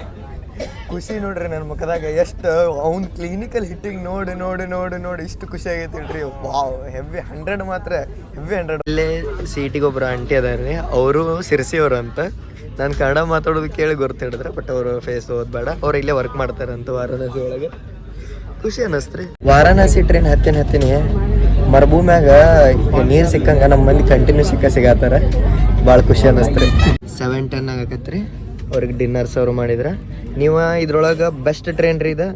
ಖುಷಿ ನೋಡ್ರಿ ನನ್ನ ಮುಖದಾಗ, ಎಷ್ಟು ಅವ್ನು ಕ್ಲಿನಿಕಲ್ ಹಿಟ್ಟಿಂಗ್ ನೋಡಿ ನೋಡಿ ನೋಡಿ ನೋಡಿ ಇಷ್ಟು ಖುಷಿ ಆಗೈತೆ ಹೇಳ್ರಿ. ವಾವ್, ಹೆವಿ 100 ಮಾತ್ರ ಹೆವಿ 100. ಇಲ್ಲೇ ಸೀಟಿಗೆ ಒಬ್ಬರು ಆಂಟಿ ಅದಾರ ರೀ, ಅವರು ಸಿರ್ಸಿಯವರು ಅಂತ. ನಾನು ಕನ್ನಡ ಮಾತಾಡೋದು ಕೇಳಿ ಗೊತ್ತು ಹೇಳಿದ್ರೆ, ಬಟ್ ಅವರು ಫೇಸ್ ಓದ್ಬೇಡ, ಅವ್ರು ಇಲ್ಲೇ ವರ್ಕ್ ಮಾಡ್ತಾರಂತ ವಾರಾಣಸಿ ಒಳಗೆ. ಖುಷಿ ಅನ್ನಿಸ್ತು ರೀ. ವಾರಾಣಸಿ ಟ್ರೈನ್ ಹತ್ತೀನಿ ಮರುಭೂಮ್ಯಾಗ ನೀರು ಸಿಕ್ಕಂಗೆ ನಮ್ಮ ಮಂದಿ ಕಂಟಿನ್ಯೂ ಸಿಗತ್ತಾರ. ಭಾಳ ಖುಷಿ ಅನ್ನಿಸ್ತು ರೀ. 7:10 ಆಗತ್ತೆ ರೀ. ಅವ್ರಿಗೆ ಡಿನ್ನರ್ ಸರ್ವ್ ಮಾಡಿದ್ರೆ. ನೀವು ಇದ್ರೊಳಗೆ ಬೆಸ್ಟ್ ಟ್ರೈನ್ ರೀ ಇದು.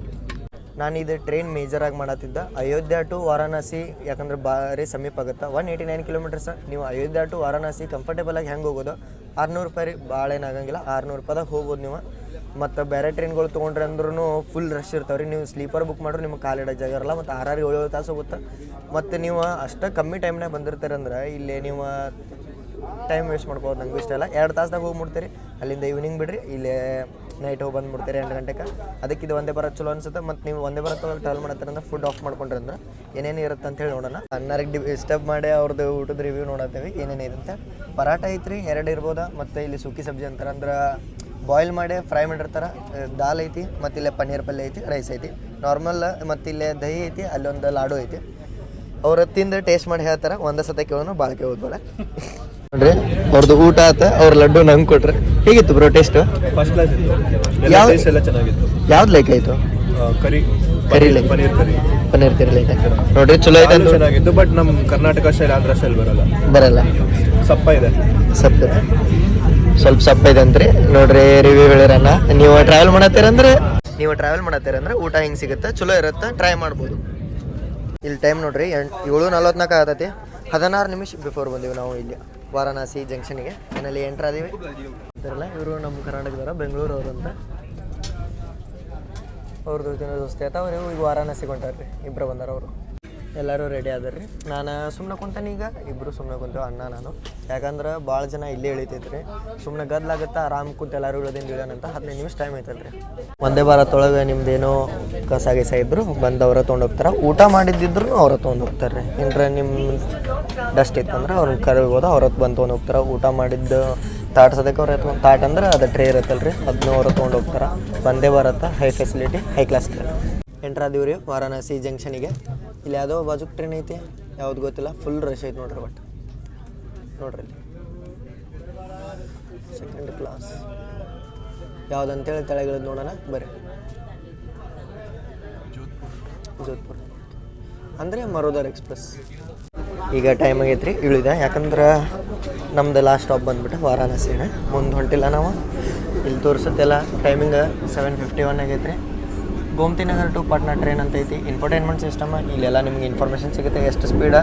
ನಾನು ಇದು ಟ್ರೈನ್ ಮೇಜರಾಗಿ ಮಾಡತ್ತಿದ್ದ ಅಯೋಧ್ಯ ಟು ವಾರಾಣಸಿ, ಯಾಕಂದ್ರೆ ಭಾರಿ ಸಮೀಪ ಆಗುತ್ತೆ. 189 ಕಿಲೋಮೀಟರ್ಸ್. ನೀವು ಅಯೋಧ್ಯ ಟು ವಾರಾಣಸಿ ಕಂಫರ್ಟೇಬಲಾಗಿ ಹೆಂಗೆ ಹೋಗೋದು, 600 ರೂಪಾಯಿ ರೀ, ಭಾಳ ಏನಾಗಂಗಿಲ್ಲ. 600 ರೂಪಾಯಿದಾಗ ಹೋಗ್ಬೋದು ನೀವು. ಮತ್ತು ಬೇರೆ ಟ್ರೈನ್ಗಳು ತೊಗೊಂಡ್ರೆ ಅಂದ್ರೂ ಫುಲ್ ರಶ್ ಇರ್ತಾವೆ ರೀ. ನೀವು ಸ್ಲೀಪರ್ ಬುಕ್ ಮಾಡ್ರೆ ನಿಮ್ಗೆ ಕಾಲಿಡೋ ಜಾಗ ಇರಲ್ಲ. ಮತ್ತು 6-7 ತಾಸು ಹೋಗುತ್ತೆ. ಮತ್ತು ನೀವು ಅಷ್ಟು ಕಮ್ಮಿ ಟೈಮ್ನಾಗ ಬಂದಿರ್ತಾರಂದ್ರೆ ಇಲ್ಲಿ ನೀವು ಟೈಮ್ ವೇಸ್ಟ್ ಮಾಡ್ಬೋದು, ನಂಗೂ ಇಷ್ಟ ಇಲ್ಲ. 2 ತಾಸ್ದಾಗ ಹೋಗಿ ಮುಡ್ತೀರಿ, ಅಲ್ಲಿಂದ ಈವ್ನಿಂಗ್ ಬಿಡ್ರಿ, ಇಲ್ಲೇ ನೈಟ್ ಹೋಗಿ ಬಂದುಬಿಡ್ತೀರಿ 8 ಗಂಟೆಗೆ. ಅದಕ್ಕೆ ಇದು ಒಂದೇ ಭಾರತ್ ಚಲೋ ಅನ್ಸುತ್ತೆ. ಮತ್ತು ನೀವು ಒಂದೇ ಭಾರತ್ ಒಳಗೆ ಟ್ರಾವೆಲ್ ಮಾಡತ್ತಾರಂದ್ರೆ ಫುಡ್ ಆಫ್ ಮಾಡ್ಕೊಂಡ್ರಂದ್ರೆ ಏನೇನು ಇರುತ್ತೆ ಅಂತೇಳಿ ನೋಡೋಣ. ಅನ್ನಾರಿಗೆ ಡಿಸ್ಟರ್ಬ್ ಮಾಡಿ ಅವ್ರದ್ದು ಊಟದ ರಿವ್ಯೂ ನೋಡತ್ತೀವಿ ಏನೇನು ಇರುತ್ತೆ. ಪರಾಟ ಐತ್ರಿ 2 ಇರ್ಬೋದ, ಮತ್ತು ಇಲ್ಲಿ ಸುಕ್ಕಿ ಸಬ್ಜಿ ಅಂತಾರೆ, ಅಂದ್ರೆ ಬಾಯ್ಲ್ ಮಾಡಿ ಫ್ರೈ ಮಾಡಿರ್ತಾರೆ. ದಾಲ್ ಐತಿ, ಮತ್ತು ಇಲ್ಲೇ ಪನ್ನೀರ್ ಪಲ್ಯ ಐತಿ, ರೈಸ್ ಐತಿ ನಾರ್ಮಲ್, ಮತ್ತು ಇಲ್ಲೇ ದಹಿ ಐತಿ, ಅಲ್ಲೊಂದು ಲಾಡು ಐತಿ. ಅವ್ರು ತಿಂದು ಟೇಸ್ಟ್ ಮಾಡಿ ಹೇಳ್ತಾರೆ, ಒಂದೇ ಸತ ಕೇಳೋನು ಭಾಳ ಕೇಳೋದ್ಬೇಡ. ನೋಡ್ರಿ ಅವ್ರದ್ದು ಊಟ ಆತ, ಅವ್ರ ಲಡ್ಡು ನಂಗೆ ಕೊಟ್ರೆ. ಹೇಗಿತ್ತು ಬ್ರೋ ಟೇಸ್ಟ್? ಫಸ್ಟ್ ಕ್ಲಾಸ್ ಇತ್ತು, ಯಾವ ಟೇಸ್ಟ್ ಎಲ್ಲ ಚೆನ್ನಾಗಿತ್ತು. ಯಾವ್ದು ಲೈಕ್ ಆಯಿತು? ಕರಿ ಲೈಕ್ ಪನೀರ್ ಕರಿ ಲೈಕ್ ನೋಡ್ರಿ ಚಲೋ ಐತೆ ಅಂತ. ಚೆನ್ನಾಗಿತ್ತು, ಬಟ್ ನಮ್ಮ ಕರ್ನಾಟಕ ಸ್ಟೈಲ್ ಆಂಧ್ರ ಸ್ಟೈಲ್ ಬರಲ್ಲ, ಸಪ್ಪ ಇದೆ. ಸ್ವಲ್ಪ ಸಪ್ಪ ಇದೆ ಅಂತ್ರಿ. ನೋಡ್ರಿ ರಿವ್ಯೂ ಹೇಳಿರಲ್ಲ. ನೀವು ಟ್ರಾವೆಲ್ ಮಾಡತ್ತೀರಂದ್ರೆ ಊಟ ಹಿಂಗೆ ಸಿಗುತ್ತೆ, ಚಲೋ ಇರುತ್ತೆ, ಟ್ರೈ ಮಾಡ್ಬೋದು. ಇಲ್ಲಿ ಟೈಮ್ ನೋಡ್ರಿ 7:44 ಆಗತೈತಿ. 16 ನಿಮಿಷ ಬಿಫೋರ್ ಬಂದೀವಿ ನಾವು ಇಲ್ಲಿ ವಾರಣಾಸಿ ಜಂಕ್ಷನಿಗೆ. ಏನಲ್ಲಿ ಎಂಟ್ರ್ ಆದೀವಿ. ಇದ್ರಲ್ಲ ಇವರು ನಮ್ಮ ಕರ್ನಾಟಕದವ್ರ, ಬೆಂಗಳೂರು ಅವರು ಅಂತ. ಅವ್ರದ್ದು ದೋಸ್ತಿ ಆಯ್ತು, ಅವರು ಈಗ ವಾರಣಾಸಿಗೆ ಹೊಂಟಾರ್ರಿ. ಇಬ್ಬರು ಬಂದಾರ ಅವರು. ಎಲ್ಲರೂ ರೆಡಿ ಆದಾರ್ರಿ. ನಾನು ಸುಮ್ಮನೆ ಕುಂತಾನೆ, ಈಗ ಇಬ್ಬರು ಸುಮ್ಮನೆ ಕುಂತೇವೆ, ಅಣ್ಣ ನಾನು. ಯಾಕಂದ್ರೆ ಭಾಳ ಜನ ಇಲ್ಲೇ ಇಳಿತೈತ್ರಿ. ಸುಮ್ಮನೆ ಗದ್ಲಾಗುತ್ತೆ, ಆರಾಮ್ ಕುಂತು ಎಲ್ಲರೂ ಇಳೋದಿಂದ ಇಳಿಯೋಣಂತ. 15 ನಿಮಿಷ ಟೈಮ್ ಐತಲ್ರಿ. ಒಂದೇ ಭಾರತ್ ಒಳಗೆ ನಿಮ್ದೇನೋ ಕಸ ಗಿಸ ಇದ್ರು ಬಂದು ಅವರ ತೊಗೊಂಡೋಗ್ತಾರೆ. ಊಟ ಮಾಡಿದ್ದಿದ್ರು ಅವ್ರ ತೊಗೊಂಡೋಗ್ತಾರೆ ರೀ. ಏನರ ನಿಮ್ಮ ಡಸ್ಟ್ ಇತ್ತಂದ್ರೆ ಅವ್ರನ್ನ ಕರಿಬೋದು, ಅವ್ರ ಬಂದು ತೊಗೊಂಡೋಗ್ತಾರೆ. ಊಟ ಮಾಡಿದ್ದು ತಾಟ್ ಸದಕ್ಕೆ ಅವ್ರು ಎತ್ಕೊಂಡು, ತಾಟ್ ಅಂದ್ರೆ ಅದು ಟ್ರೇ ಇರುತ್ತಲ್ಲ ರೀ, ಅದನ್ನೂ ಅವ್ರು ತೊಗೊಂಡೋಗ್ತಾರೆ. Vande Bharat high facility, high class train. Entry ಆದೀವಿ ರೀ ವಾರಣಾಸಿ ಜಂಕ್ಷನಿಗೆ. ಇಲ್ಲಿ ಯಾವುದೋ ಬಾಜುಕ್ ಟ್ರೈನ್ ಐತಿ, ಯಾವ್ದು ಗೊತ್ತಿಲ್ಲ, ಫುಲ್ ರಶ್ ಐತೆ ನೋಡ್ರಿ. ಬಟ್ ನೋಡ್ರಿ ಸೆಕೆಂಡ್ ಕ್ಲಾಸ್ ಯಾವುದಂತೇಳಿ ತೆಳಗಿಳಿದು ನೋಡೋಣ ಬರ್ರಿ. ಜೋಧ್ಪುರ ಅಂದರೆ ಮರೋದರ್ ಎಕ್ಸ್ಪ್ರೆಸ್. ಈಗ ಟೈಮ್ ಆಗೈತ್ರಿ, ಇಳಿದೆ. ಯಾಕಂದ್ರೆ ನಮ್ದು ಲಾಸ್ಟ್ ಸ್ಟಾಪ್ ಬಂದ್ಬಿಟ್ಟು ವಾರಣಾಸಿನ, ಮುಂದೆ ಹೊಂಟಿಲ್ಲ ನಾವು. ಇಲ್ಲಿ ತೋರಿಸುತ್ತೆಲ್ಲ ಟೈಮಿಂಗ್ 7:51 ಆಗೈತ್ರಿ. ಗೋಮತಿ ನಗರ್ ಟು ಪಾಟ್ನಾ ಟ್ರೈನ್ ಅಂತ ಐತಿ. ಇನ್ಫೋಟೈನ್ಮೆಂಟ್ ಸಿಸ್ಟಮ್, ಇಲ್ಲೆಲ್ಲ ನಿಮ್ಗೆ ಇನ್ಫಾರ್ಮೇಷನ್ ಸಿಗುತ್ತೆ, ಎಷ್ಟು ಸ್ಪೀಡ,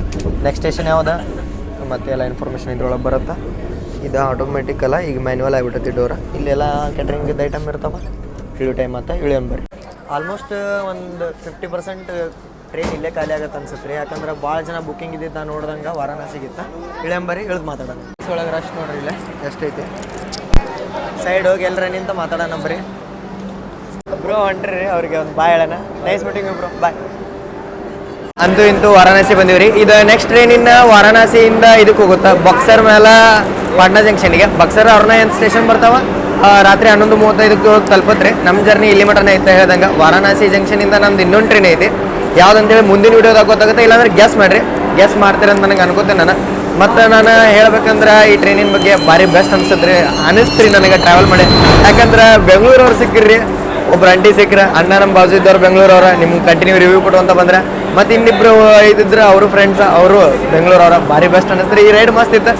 ನೆಕ್ಸ್ಟ್ ಸ್ಟೇಷನ್ ಯಾವ್ದು, ಮತ್ತು ಎಲ್ಲ ಇನ್ಫಾರ್ಮೇಷನ್ ಇದ್ರೊಳಗೆ ಬರುತ್ತೆ. ಇದು ಆಟೋಮೆಟಿಕ್ ಅಲ್ಲ, ಈಗ ಮ್ಯಾನ್ಯುವಲ್ ಆಗಿಬಿಟ್ಟೈತಿ ಡೋರ್. ಇಲ್ಲೆಲ್ಲ ಕ್ಯಾಟ್ರಿಂಗಿದ್ದು ಐಟಮ್ ಇರ್ತಾವೆ. ಇಳಿಯೋ ಟೈಮ್ ಮತ್ತು ಇಳಿಯೋಣ ಬರ್ರಿ. ಆಲ್ಮೋಸ್ಟ್ ಒಂದು 50% ಟ್ರೈನ್ ಇಲ್ಲೇ ಖಾಲಿ ಆಗತ್ತೆ ಅನ್ಸುತ್ತೆ ರೀ. ಯಾಕಂದ್ರೆ ಭಾಳ ಜನ ಬುಕ್ಕಿಂಗ್ ಇದ್ದಿದ್ದು ನಾನು ನೋಡ್ದಂಗೆ ವಾರಣಾಸಿಗಿತ್ತ. ಇಳಿಯಂಬರಿ ಇಳಿದು ಮಾತಾಡೋಣ. ಒಳಗೆ ರಶ್ ನೋಡ್ರಿ ಇಲ್ಲೇ ಎಷ್ಟೈತಿ. ಸೈಡ್ ಹೋಗಿ ಎಲ್ಲರ ನಿಂತ ಮಾತಾಡೋಣ ಬರ್ರಿ. ಬ್ರೋ ಹೊಂಟ್ರಿ, ಅವ್ರಿಗೆ ಒಂದು ಬಾಯ್ ಹೇಳೋಣ. ನೈಸ್ ಮೀಟಿಂಗ್ ಬ್ರೋ, ಬಾಯ್. ಅಂತೂ ಇಂತೂ ವಾರಣಾಸಿ ಬಂದೀವಿ. ಇದು ನೆಕ್ಸ್ಟ್ ಟ್ರೈನಿಂದ ವಾರಣಾಸಿಯಿಂದ ಇದಕ್ಕೆ ಹೋಗುತ್ತೆ ಬಕ್ಸರ್ ಮೇಲೆ ಪಾಟ್ನಾ ಜಂಕ್ಷನ್ಗೆ. ಬಕ್ಸರ್ ಅವ್ರನ್ನ ಏನು ಸ್ಟೇಷನ್ ಬರ್ತಾವ, ರಾತ್ರಿ 11:35 ತಲುಪತ್ರಿ. ನಮ್ಮ ಜರ್ನಿ ಇಲ್ಲಿ ಮಟನೇ ಐತೆ ಹೇಳ್ದಂಗೆ. ವಾರಣಾಸಿ ಜಂಕ್ಷನಿಂದ ನಮ್ದು ಇನ್ನೊಂದು ಟ್ರೈನ್ ಐತಿ, ಯಾವುದಂತೇಳಿ ಮುಂದಿನ ವೀಡಿಯೋದಾಗ ಗೊತ್ತಾಗುತ್ತೆ. ಇಲ್ಲಾಂದ್ರೆ ಗೆಸ್ ಮಾಡಿರಿ, ಗೆಸ್ ಮಾಡ್ತೀರಂತ ನನಗೆ ಅನ್ಕೋತೇನೆ ನಾನು. ಮತ್ತು ನಾನು ಹೇಳ್ಬೇಕಂದ್ರೆ ಈ ಟ್ರೈನಿನ ಬಗ್ಗೆ ಭಾರಿ ಬೆಸ್ಟ್ ಅನ್ಸುತ್ತೆ ರೀ, ಅನಿಸ್ತ್ರಿ ನನಗೆ ಟ್ರಾವೆಲ್ ಮಾಡಿ. ಯಾಕಂದ್ರೆ ಬೆಂಗಳೂರವ್ರು ಸಿಕ್ಕಿರಿ, ಒಬ್ರು ಅಂಟಿ ಸಿಕ್ಕರೆ, ಅಣ್ಣ ನಮ್ಮ ಬಾಜು ಇದ್ದವ್ರು ಬೆಂಗಳೂರವ್ರ, ನಿಮ್ಗೆ ಕಂಟಿನ್ಯೂ ರಿವ್ಯೂ ಕೊಟ್ಟು ಅಂತ ಬಂದ್ರೆ. ಮತ್ತು ಇನ್ನಿಬ್ರು ಇದ್ದಿದ್ರೆ ಅವರು ಫ್ರೆಂಡ್ಸ್, ಅವರು ಬೆಂಗಳೂರವ್ರ. ಭಾರಿ ಬೆಸ್ಟ್ ಅನ್ನಿಸ್ತಾರೆ. ಈ ರೈಡ್ ಮಸ್ತ್ ಇತ್ತು.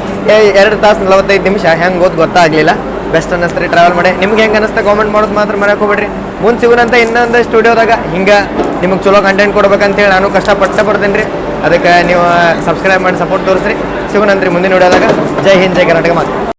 2 ತಾಸು 45 ನಿಮಿಷ ಹೆಂಗೆ ಗೊತ್ತಾಗಲಿಲ್ಲ. ಬೆಸ್ಟ್ ಅನ್ನಿಸ್ತಾರೆ ಟ್ರಾವೆಲ್ ಮಾಡಿ. ನಿಮ್ಗೆ ಹೆಂಗೆ ಅನ್ನಿಸ್ತಾ ಕಾಮೆಂಟ್ ಮಾಡೋದು ಮಾತ್ರ ಮರೆಯೋಕೆ ಹೋಗ್ಬೇಡ್ರಿ. ಮುಂದೆ ಸಿಗೋಣಂತ ಇನ್ನೊಂದು ಸ್ಟುಡಿಯೋದಾಗ ಹಿಂಗೆ ನಿಮಗೆ ಚಲೋ ಕಂಟೆಂಟ್ ಕೊಡ್ಬೇಕಂತೇಳಿ ನಾನು ಕಷ್ಟಪಡ್ತೀನಿ ರೀ. ಅದಕ್ಕೆ ನೀವು ಸಬ್ಸ್ಕ್ರೈಬ್ ಮಾಡಿ ಸಪೋರ್ಟ್ ತೋರಿಸ್ರಿ. ಸಿಗೋಣಂತ್ರಿ ಮುಂದಿನ ವಿಡಿಯೋದಾಗ. ಜೈ ಹಿಂದ್, ಜೈ ಕರ್ನಾಟಕ ಮಾತು.